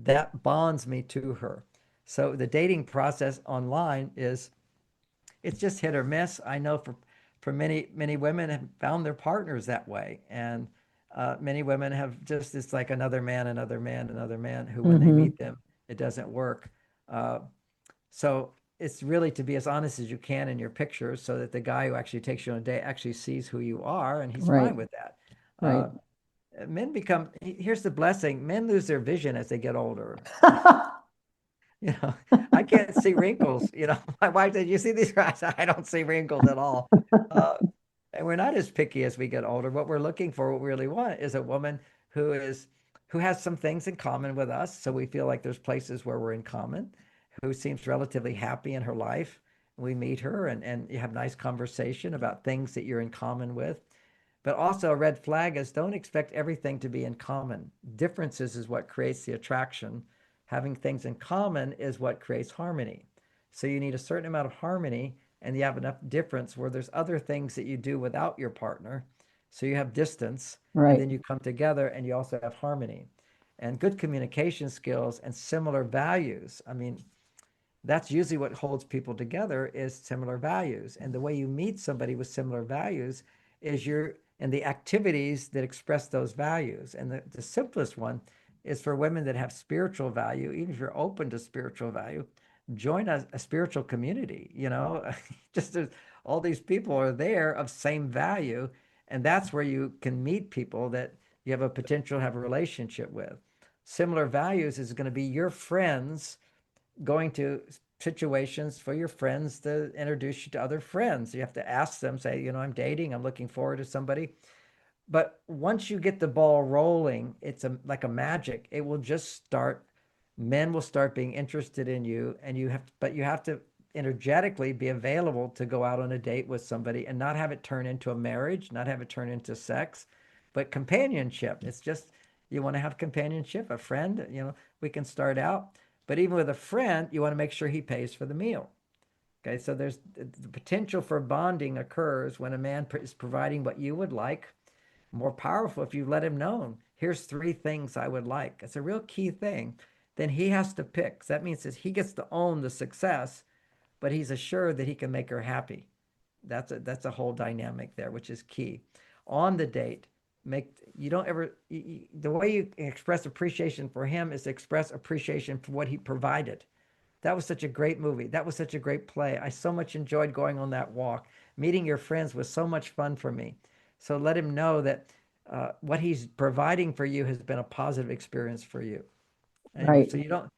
That bonds me to her. So the dating process online is, it's just hit or miss. I know for many women have found their partners that way, and many women have just, it's like another man, another man, another man, who when they Hmm. meet them, it doesn't work. Uh, so it's really to be as honest as you can in your pictures so that the guy who actually takes you on a date actually sees who you are and he's Right. fine with that. Right. Uh, Men become, here's the blessing, men lose their vision as they get older. You know, I can't see wrinkles. You know, my wife said, "You see these?" I don't see wrinkles at all. Uh, and we're not as picky as we get older. What we're looking for, what we really want, is a woman who has some things in common with us. So we feel like there's places where we're in common, who seems relatively happy in her life. We meet her and you have nice conversation about things that you're in common with. But also a red flag is don't expect everything to be in common. Differences is what creates the attraction. Having things in common is what creates harmony. So you need a certain amount of harmony and you have enough difference where there's other things that you do without your partner. So you have distance and Right. then you come together and you also have harmony. And good communication skills and similar values. I mean, that's usually what holds people together is similar values. And the way you meet somebody with similar values is you're in the activities that express those values. And the simplest one is for women that have spiritual value, even if you're open to spiritual value, join a spiritual community, you know, just as all these people are there of same value. And that's where you can meet people that you have a potential to have a relationship with. Similar values is going to be your friends going to situations for your friends to introduce you to other friends. You have to ask them, say, you know, I'm dating, I'm looking forward to somebody. But once you get the ball rolling, it's like a magic. It will just start. Men will start being interested in you, and but you have to energetically be available to go out on a date with somebody and not have it turn into a marriage, not have it turn into sex, but companionship. It's just you want to have companionship, a friend. You know, we can start out, but even with a friend, you want to make sure he pays for the meal. Okay, so there's the potential for bonding occurs when a man is providing what you would like, more powerful if you let him know, here's three things I would like. It's a real key thing. Then he has to pick. So that means that he gets to own the success, but he's assured that he can make her happy. That's a whole dynamic there, which is key. On the date, make you don't ever the way you express appreciation for him is to express appreciation for what he provided. That was such a great movie. That was such a great play. I so much enjoyed going on that walk. Meeting your friends was so much fun for me. So let him know that what he's providing for you has been a positive experience for you. And Right. so you don't,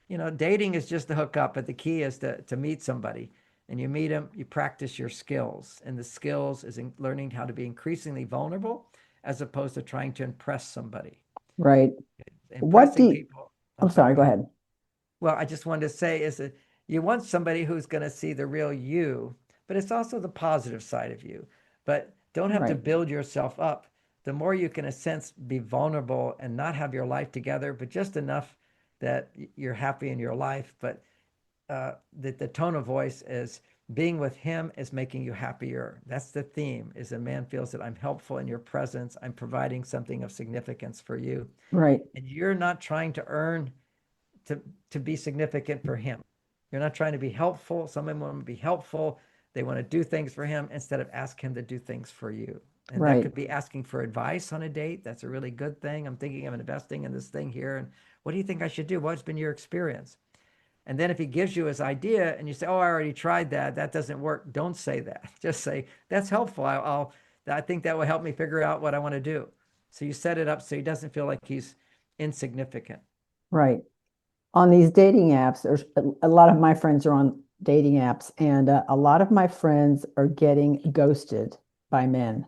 you know, dating is just to hook up, but the key is to meet somebody. And you meet them, you practice your skills. And the skills is in learning how to be increasingly vulnerable as opposed to trying to impress somebody. Right. What do Impressing you, people. I'm I'm sorry, sorry, go go ahead. ahead. Well, I just wanted to say is that you want somebody who's going to see the real you, but it's also the positive side of you. But don't have to Right. build yourself up. The more you can, in a sense, be vulnerable and not have your life together, but just enough that you're happy in your life. But that the tone of voice is being with him is making you happier. That's the theme. Is a man feels that I'm helpful in your presence. I'm providing something of significance for you, Right. and you're not trying to earn to to be significant for him. You're not trying to be helpful. Some women want to be helpful. They want to do things for him instead of ask him to do things for you. And that Right. could be asking for advice on a date. That's a really good thing. I'm thinking of investing in this thing here. And what do you think I should do? What's been your experience? And then if he gives you his idea and you say, "Oh, I already tried that. That doesn't work." Don't say that. Just say, "That's helpful. I think that will help me figure out what I want to do." So you set it up so he doesn't feel like he's insignificant. Right. On these dating apps, there's a lot of my friends are on dating apps, and a lot of my friends are getting ghosted by men.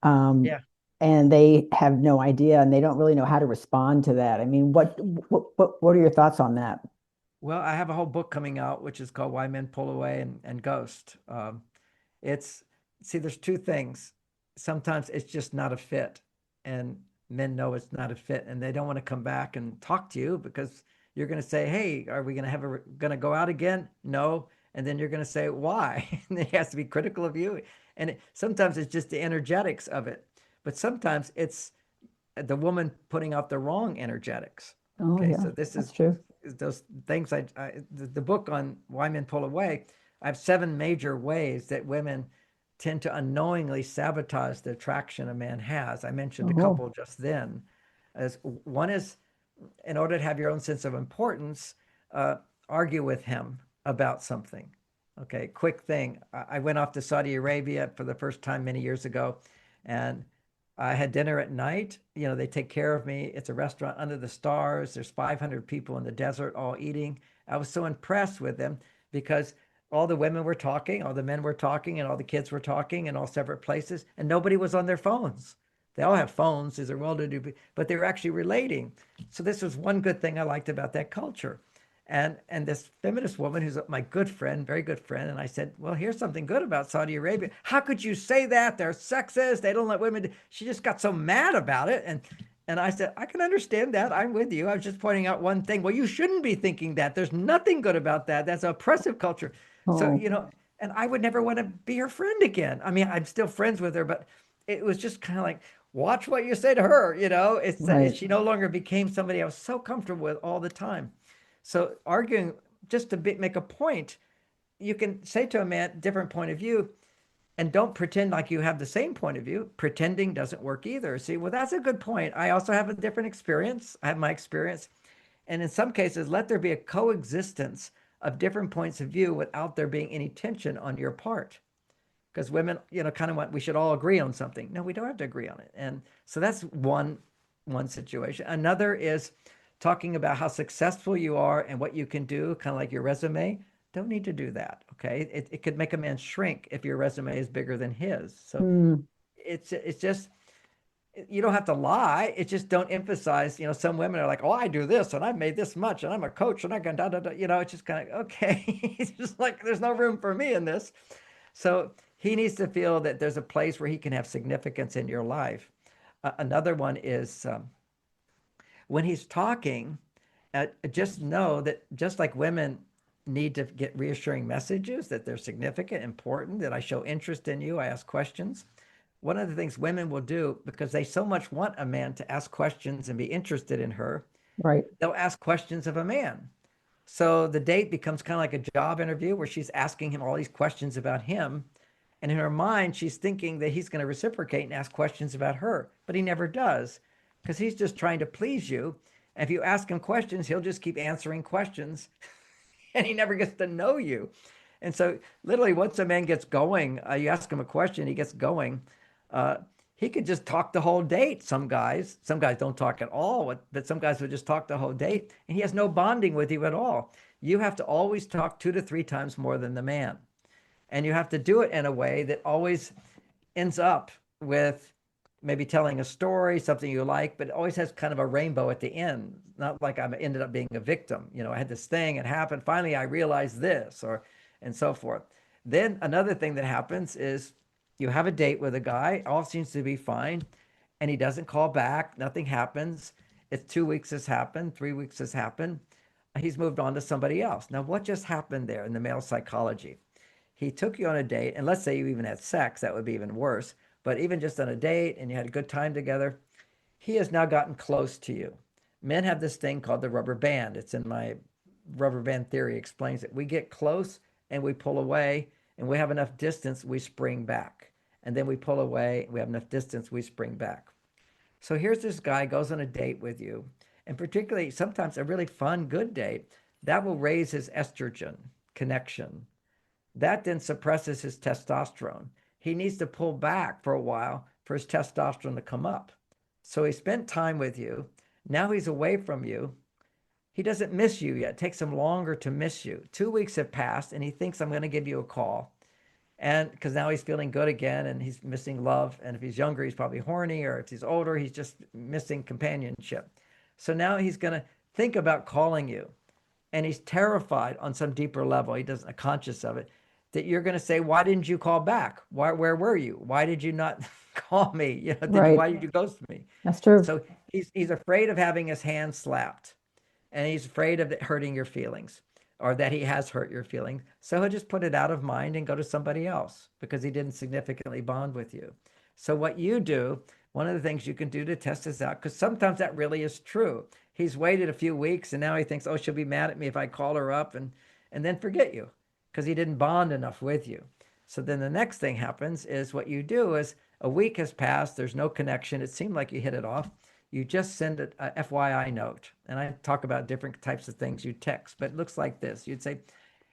Um, Yeah. and they have no idea, and they don't really know how to respond to that. I mean, what are your thoughts on that? Well, I have a whole book coming out, which is called Why Men Pull Away and Ghost. It's, see, there's two things. Sometimes it's just not a fit, and men know it's not a fit, and they don't want to come back and talk to you because you're going to say, "Hey, are we going to going to go out again?" No. And then you're going to say, "Why?" And he has to be critical of you. And sometimes it's just the energetics of it, but sometimes it's the woman putting out the wrong energetics. Oh, Okay, yeah, so this that's is true. those things. The book on Why Men Pull Away. I have 7 major ways that women tend to unknowingly sabotage the attraction a man has. I mentioned a Oh, couple just then. As one is, in order to have your own sense of importance, uh, argue with him. about something. Okay, quick thing. I went off to Saudi Arabia for the first time many years ago, and I had dinner at night. You know, they take care of me. It's a restaurant under the stars. There's 500 people in the desert all eating. I was so impressed with them because all the women were talking, all the men were talking, and all the kids were talking in all separate places, and nobody was on their phones. They all have phones, these are well-to-do, but they were actually relating. So this was one good thing I liked about that culture. And this feminist woman who's my good friend, very good friend, and I said, well, here's something good about Saudi Arabia. How could you say that? They're sexist. They don't let women do. She just got so mad about it. And I said, I can understand that. I'm with you. I was just pointing out one thing. Well, you shouldn't be thinking that. There's nothing good about that. That's an oppressive culture. So, Oh, you know, and I would never want to be her friend again. I mean, I'm still friends with her, but it was just kind of like, watch what you say to her. You know, right. she no longer became somebody I was so comfortable with all the time. So arguing just to make a point, you can say to a man, different point of view, and don't pretend like you have the same point of view. Pretending doesn't work either. See, well, that's a good point. I also have a different experience. I have my experience. And in some cases, let there be a coexistence of different points of view without there being any tension on your part. Because women, you know, kind of want, we should all agree on something. No, we don't have to agree on it. And so that's one situation. Another is talking about how successful you are and what you can do, kind of like your resume. Don't need to do that. Okay. It could make a man shrink if your resume is bigger than his. So Mm, it's just, you don't have to lie. It just don't emphasize, you know, some women are like, oh, I do this and I made this much and I'm a coach and I can da da da. You know, it's just kind of, okay. It's just like, there's no room for me in this. So he needs to feel that there's a place where he can have significance in your life. Another one is when he's talking, just know that just like women need to get reassuring messages that they're significant, important, that I show interest in you, I ask questions. One of the things women will do, because they so much want a man to ask questions and be interested in her, right. they'll ask questions of a man. So the date becomes kind of like a job interview where she's asking him all these questions about him. And in her mind, she's thinking that he's going to reciprocate and ask questions about her, but he never does because he's just trying to please you. And if you ask him questions, he'll just keep answering questions and he never gets to know you. And so, literally, once a man gets going, you ask him a question, he gets going. Uh, he could just talk the whole date. Some guys don't talk at all, but some guys would just talk the whole date, and he has no bonding with you at all. You have to always talk 2 to 3 times more than the man, and you have to do it in a way that always ends up with maybe telling a story, something you like, but it always has kind of a rainbow at the end. Not like I ended up being a victim. You know, I had this thing, it happened. Finally, I realized this, or and so forth. Then another thing that happens is you have a date with a guy, all seems to be fine, and he doesn't call back. Nothing happens. It's 2 weeks has happened, 3 weeks has happened. He's moved on to somebody else. Now, what just happened there in the male psychology? He took you on a date, and let's say you even had sex, that would be even worse. But even just on a date and you had a good time together, he has now gotten close to you. Men have this thing called the rubber band. It's in my rubber band theory, explains it. We get close and we pull away, and we have enough distance, we spring back. And then we pull away, we have enough distance, we spring back. So here's this guy goes on a date with you, and particularly sometimes a really fun, good date, that will raise his estrogen connection. That then suppresses his testosterone. He needs to pull back for a while for his testosterone to come up. So he spent time with you. Now he's away from you. He doesn't miss you yet. It takes him longer to miss you. 2 weeks have passed and he thinks I'm going to give you a call. And because now he's feeling good again and he's missing love. And if he's younger, he's probably horny, or if he's older, he's just missing companionship. So now he's going to think about calling you. And he's terrified on some deeper level. He doesn't conscious of it, that you're going to say, why didn't you call back? Where were you? Why did you not call me? You know, Right. why did you ghost me? That's true. So he's afraid of having his hand slapped, and he's afraid of it hurting your feelings, or that he has hurt your feelings. So he'll just put it out of mind and go to somebody else because he didn't significantly bond with you. So what you do, one of the things you can do to test this out, because sometimes that really is true. He's waited a few weeks and now he thinks, oh, she'll be mad at me if I call her up, and then forget you because he didn't bond enough with you. So then the next thing happens is what you do is a week has passed. There's no connection. It seemed like you hit it off. You just send a FYI note. And I talk about different types of things you text, but it looks like this. You'd say,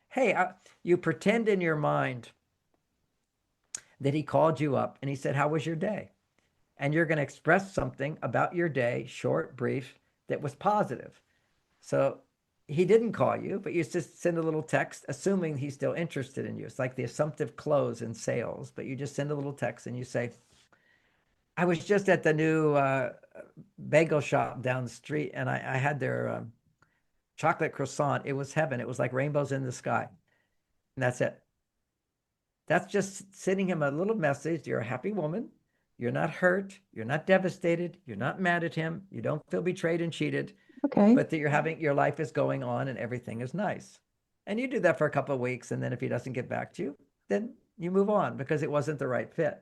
hey, you pretend in your mind that he called you up and he said, how was your day? And you're going to express something about your day, short, brief, that was positive. So he didn't call you, but you just send a little text, assuming he's still interested in you. It's like the assumptive close in sales, but you just send a little text and you say, I was just at the new bagel shop down the street and I had their chocolate croissant. It was heaven. It was like rainbows in the sky. And that's it. That's just sending him a little message. You're a happy woman. You're not hurt. You're not devastated. You're not mad at him. You don't feel betrayed and cheated, Okay. but that you're having your life is going on and everything is nice. And you do that for a couple of weeks. And then if he doesn't get back to you, then you move on because it wasn't the right fit.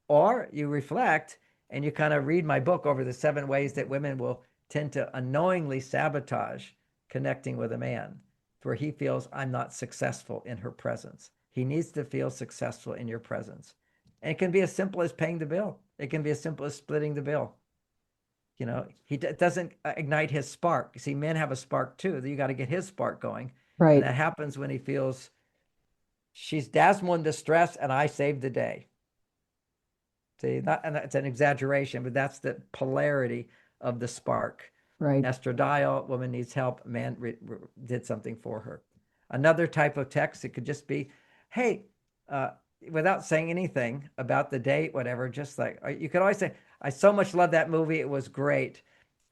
Or you reflect and you kind of read my book over the 7 ways that women will tend to unknowingly sabotage connecting with a man where he feels I'm not successful in her presence. He needs to feel successful in your presence. And it can be as simple as paying the bill. It can be as simple as splitting the bill. You know, he doesn't ignite his spark. See, men have a spark too. You got to get his spark going. Right. And that happens when he feels she's dazzled in distress and I saved the day. See, and it's an exaggeration, but that's the polarity of the spark. Right. Estradiol, woman needs help, man did something for her. Another type of text, it could just be, hey, without saying anything about the date, whatever, just like, you could always say, I so much love that movie. It was great.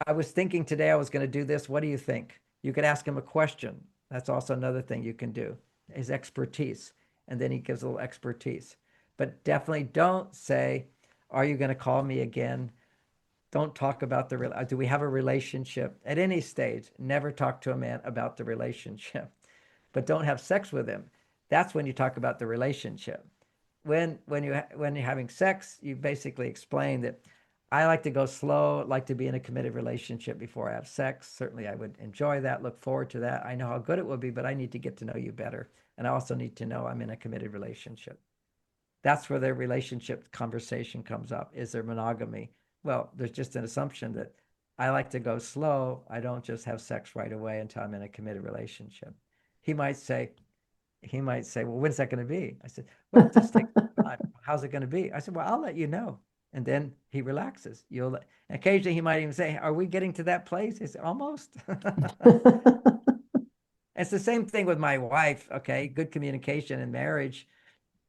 I was thinking today I was going to do this. What do you think? You could ask him a question. That's also another thing you can do, his expertise. And then he gives a little expertise. But definitely don't say, are you going to call me again? Don't talk about do we have a relationship? At any stage, never talk to a man about the relationship, but don't have sex with him. That's when you talk about the relationship. When you're having sex, you basically explain that I like to go slow, like to be in a committed relationship before I have sex. Certainly I would enjoy that, look forward to that. I know how good it will be, but I need to get to know you better. And I also need to know I'm in a committed relationship. That's where their relationship conversation comes up. Is there monogamy? Well, there's just an assumption that I like to go slow. I don't just have sex right away until I'm in a committed relationship. He might say, well, when's that going to be? I said, well, just take time. How's it going to be? I said, well, I'll let you know. And then he relaxes. Occasionally he might even say, are we getting to that place? He said, almost. It's the same thing with my wife. Okay. Good communication in marriage.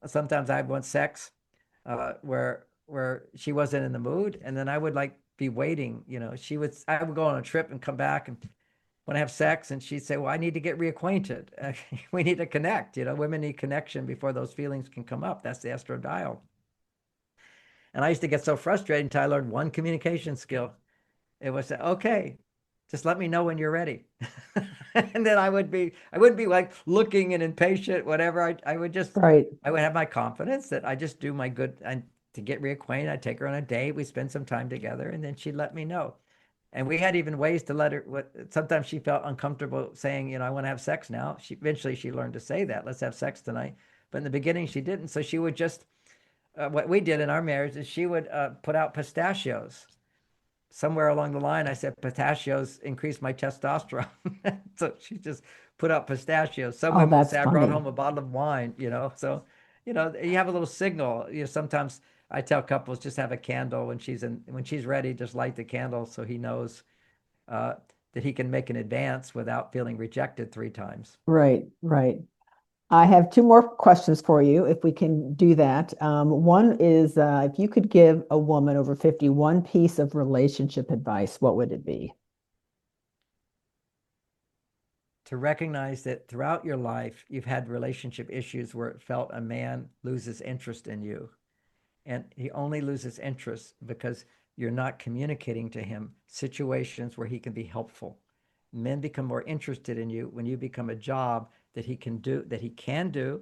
Sometimes I want sex where she wasn't in the mood, and then I would like be waiting. You know, I would go on a trip and come back and want to have sex, and she'd say, "Well, I need to get reacquainted. We need to connect." You know, women need connection before those feelings can come up. That's the estradiol. And I used to get so frustrated until I learned one communication skill. It was okay, just let me know when you're ready. And then I wouldn't be like looking and impatient, whatever. I would just, Right. I would have my confidence that I just do my good and to get reacquainted. I'd take her on a date. We spend some time together and then she'd let me know. And we had even ways to let her, sometimes she felt uncomfortable saying, you know, I want to have sex now. Eventually she learned to say that, let's have sex tonight. But in the beginning she didn't. So she would just, what we did in our marriage is she would put out pistachios. Somewhere along the line, I said pistachios increase my testosterone. So she just put out pistachios. Some women would That's say, I brought funny. home a bottle of wine, you know. So, you know, you have a little signal. You know, sometimes I tell couples just have a candle when she's ready, just light the candle so he knows that he can make an advance without feeling rejected 3 times. Right. Right. I have 2 more questions for you, if we can do that. One is if you could give a woman over 50 one piece of relationship advice, what would it be? To recognize that throughout your life, you've had relationship issues where it felt a man loses interest in you. And he only loses interest because you're not communicating to him situations where he can be helpful. Men become more interested in you when you become a job that he can do,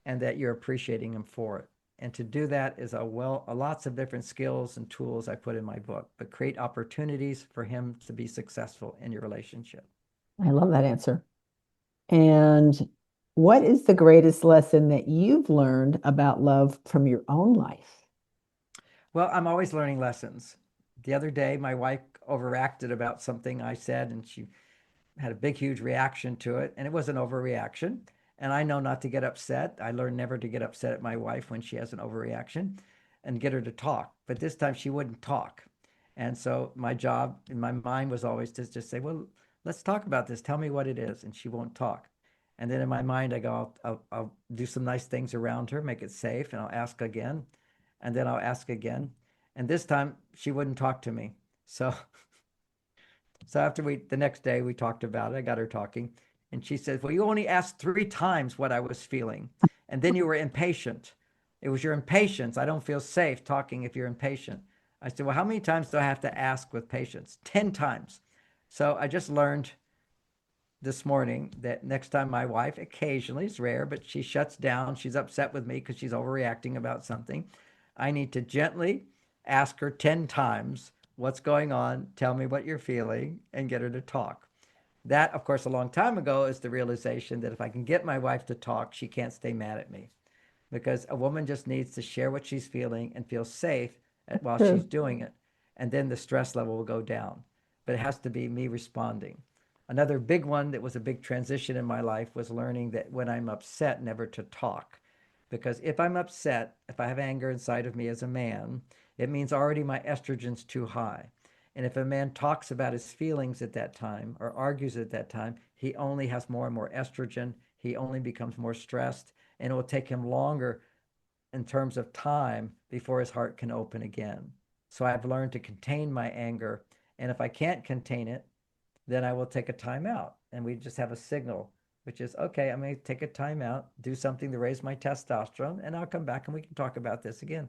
and that you're appreciating him for it. And to do that is lots of different skills and tools I put in my book, but create opportunities for him to be successful in your relationship. I love that answer. And what is the greatest lesson that you've learned about love from your own life? Well, I'm always learning lessons. The other day, my wife overreacted about something I said, and she had a big, huge reaction to it, and it was an overreaction. And I know not to get upset. I learned never to get upset at my wife when she has an overreaction and get her to talk. But this time she wouldn't talk. And so my job in my mind was always to just say, well, let's talk about this. Tell me what it is. And she won't talk. And then in my mind, I go, I'll do some nice things around her, make it safe, and I'll ask again. And then I'll ask again. And this time she wouldn't talk to me. So after the next day we talked about it, I got her talking. And she said, well, you only asked 3 times what I was feeling. And then you were impatient. It was your impatience. I don't feel safe talking if you're impatient. I said, well, how many times do I have to ask with patience? 10 times. So I just learned this morning that next time my wife, occasionally, it's rare, but she shuts down, she's upset with me because she's overreacting about something, I need to gently ask her 10 times, what's going on? Tell me what you're feeling, and get her to talk. That, of course, a long time ago is the realization that if I can get my wife to talk, she can't stay mad at me, because a woman just needs to share what she's feeling and feel safe while she's doing it. And then the stress level will go down. But it has to be me responding. Another big one that was a big transition in my life was learning that when I'm upset, never to talk. Because if I'm upset, if I have anger inside of me as a man, it means already my estrogen's too high. And if a man talks about his feelings at that time or argues at that time, he only has more and more estrogen. He only becomes more stressed, and it will take him longer in terms of time before his heart can open again. So I've learned to contain my anger. And if I can't contain it, then I will take a time out. And we just have a signal, which is, okay, I'm going to take a time out, do something to raise my testosterone, and I'll come back and we can talk about this again.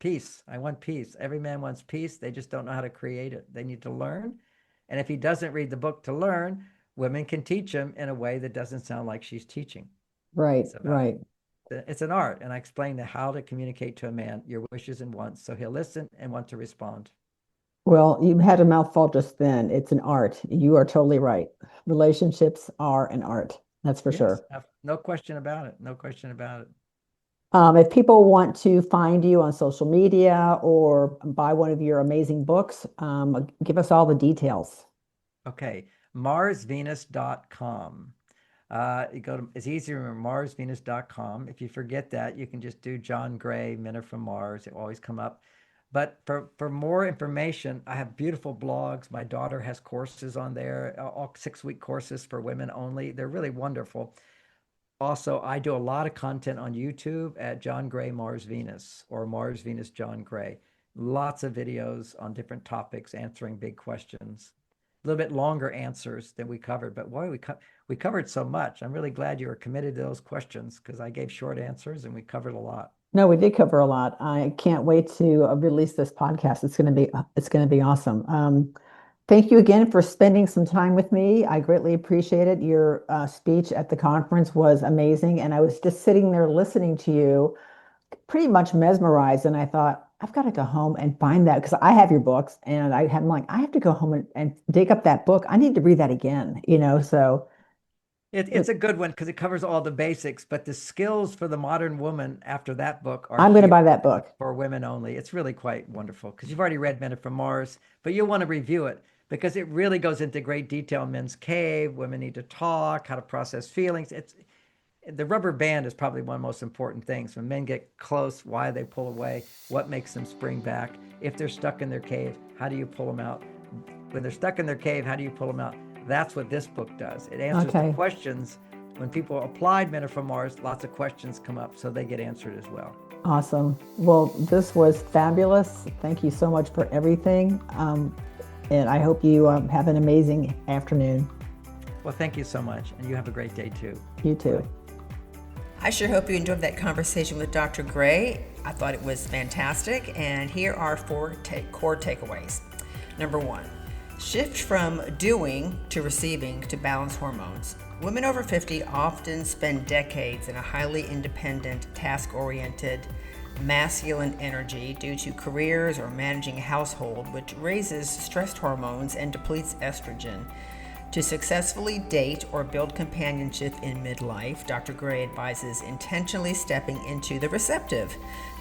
Peace. I want peace. Every man wants peace. They just don't know how to create it. They need to learn. And if he doesn't read the book to learn, women can teach him in a way that doesn't sound like she's teaching. Right, right. It's an art. And I explain how to communicate to a man your wishes and wants, so he'll listen and want to respond. Well, you had a mouthful just then. It's an art. You are totally right. Relationships are an art. That's for sure. No question about it. No question about it. If people want to find you on social media or buy one of your amazing books, give us all the details. Okay. MarsVenus.com. It's easy to remember, MarsVenus.com. If you forget that, you can just do John Gray, Men Are From Mars. It will always come up. But for more information, I have beautiful blogs. My daughter has courses on there, all 6-week courses for women only. They're really wonderful. Also, I do a lot of content on YouTube at John Gray Mars Venus or Mars Venus John Gray. Lots of videos on different topics, answering big questions. A little bit longer answers than we covered, but boy, we covered so much. I'm really glad you were committed to those questions, because I gave short answers and we covered a lot. No, we did cover a lot. I can't wait to release this podcast. It's going to be awesome. Thank you again for spending some time with me. I greatly appreciate it. Your speech at the conference was amazing, and I was just sitting there listening to you, pretty much mesmerized. And I thought, I've got to go home and find that, because I have your books, and I'm like, I have to go home and dig up that book. I need to read that again. So. It's a good one because it covers all the basics, but the skills for the modern woman after that book are I'm going to buy that book. For women only. It's really quite wonderful, because you've already read Men Are From Mars, but you'll want to review it because it really goes into great detail. Men's cave, women need to talk, how to process feelings. The rubber band is probably one of the most important things. When men get close, why they pull away, what makes them spring back. If they're stuck in their cave, how do you pull them out? When they're stuck in their cave, how do you pull them out? That's what this book does. It answers the questions. When people applied Men Are From Mars, lots of questions come up, so they get answered as well. Awesome. Well, this was fabulous. Thank you so much for everything. And I hope you have an amazing afternoon. Well, thank you so much. And you have a great day too. You too. I sure hope you enjoyed that conversation with Dr. Gray. I thought it was fantastic. And here are 4 core takeaways. Number 1. Shift from doing to receiving to balance hormones. Women over 50 often spend decades in a highly independent, task-oriented, masculine energy due to careers or managing a household, which raises stress hormones and depletes estrogen. To successfully date or build companionship in midlife, Dr. Gray advises intentionally stepping into the receptive,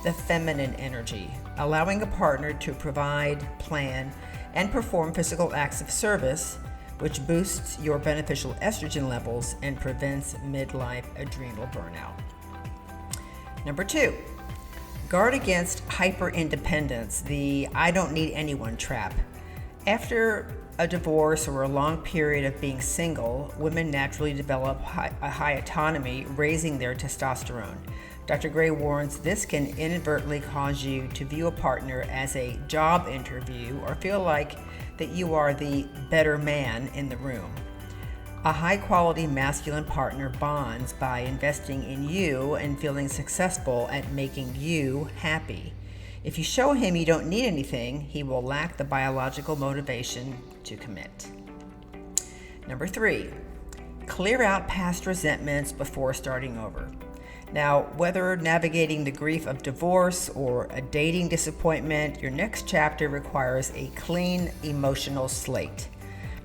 the feminine energy, allowing a partner to provide, plan, and perform physical acts of service which boosts your beneficial estrogen levels and prevents midlife adrenal burnout. Number 2, guard against hyper-independence, the I don't need anyone trap. After a divorce or a long period of being single, women naturally develop a high autonomy, raising their testosterone. Dr. Gray warns this can inadvertently cause you to view a partner as a job interview or feel like that you are the better man in the room. A high-quality masculine partner bonds by investing in you and feeling successful at making you happy. If you show him you don't need anything, he will lack the biological motivation to commit. Number 3, clear out past resentments before starting over. Now, whether navigating the grief of divorce or a dating disappointment, your next chapter requires a clean emotional slate.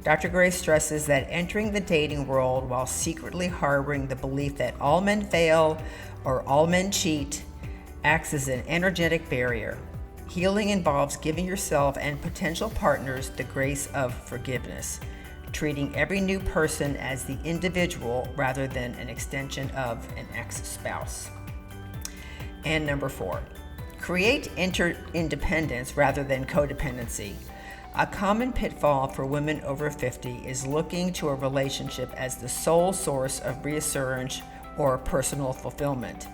Dr. Gray stresses that entering the dating world while secretly harboring the belief that all men fail or all men cheat acts as an energetic barrier. Healing involves giving yourself and potential partners the grace of forgiveness, treating every new person as the individual rather than an extension of an ex-spouse. And number 4, create interdependence rather than codependency. A common pitfall for women over 50 is looking to a relationship as the sole source of reassurance or personal fulfillment.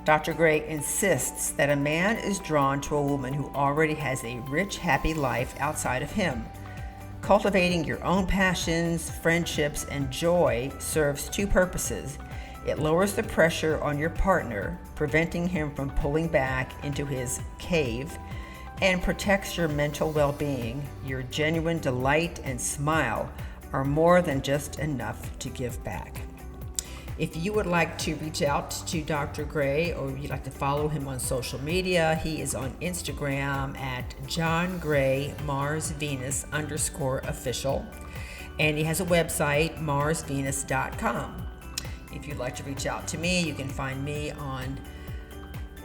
Dr. Gray insists that a man is drawn to a woman who already has a rich, happy life outside of him. Cultivating your own passions, friendships, and joy serves 2 purposes. It lowers the pressure on your partner, preventing him from pulling back into his cave, and protects your mental well-being. Your genuine delight and smile are more than just enough to give back. If you would like to reach out to Dr. Gray or you'd like to follow him on social media, he is on Instagram at John Gray Mars-Venus _official, and he has a website, marsvenus.com. If you'd like to reach out to me, you can find me on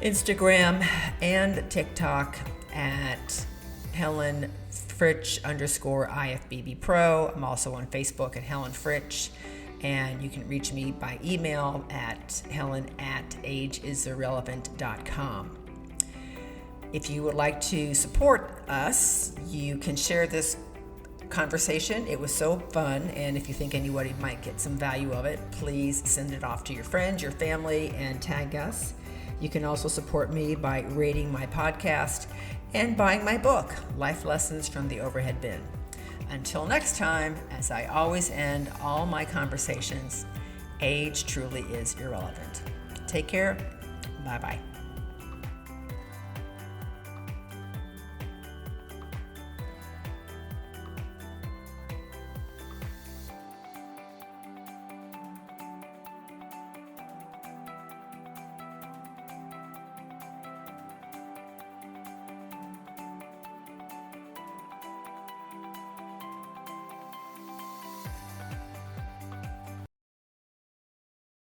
Instagram and TikTok at Helen Fritsch _IFBB Pro. I'm also on Facebook at Helen Fritsch. And you can reach me by email at helen@ageisirrelevant.com. If you would like to support us, you can share this conversation. It was so fun, and if you think anybody might get some value of it, please send it off to your friends, your family, and tag us. You can also support me by rating my podcast and buying my book, Life Lessons from the Overhead Bin. Until next time, as I always end all my conversations, age truly is irrelevant. Take care. Bye-bye.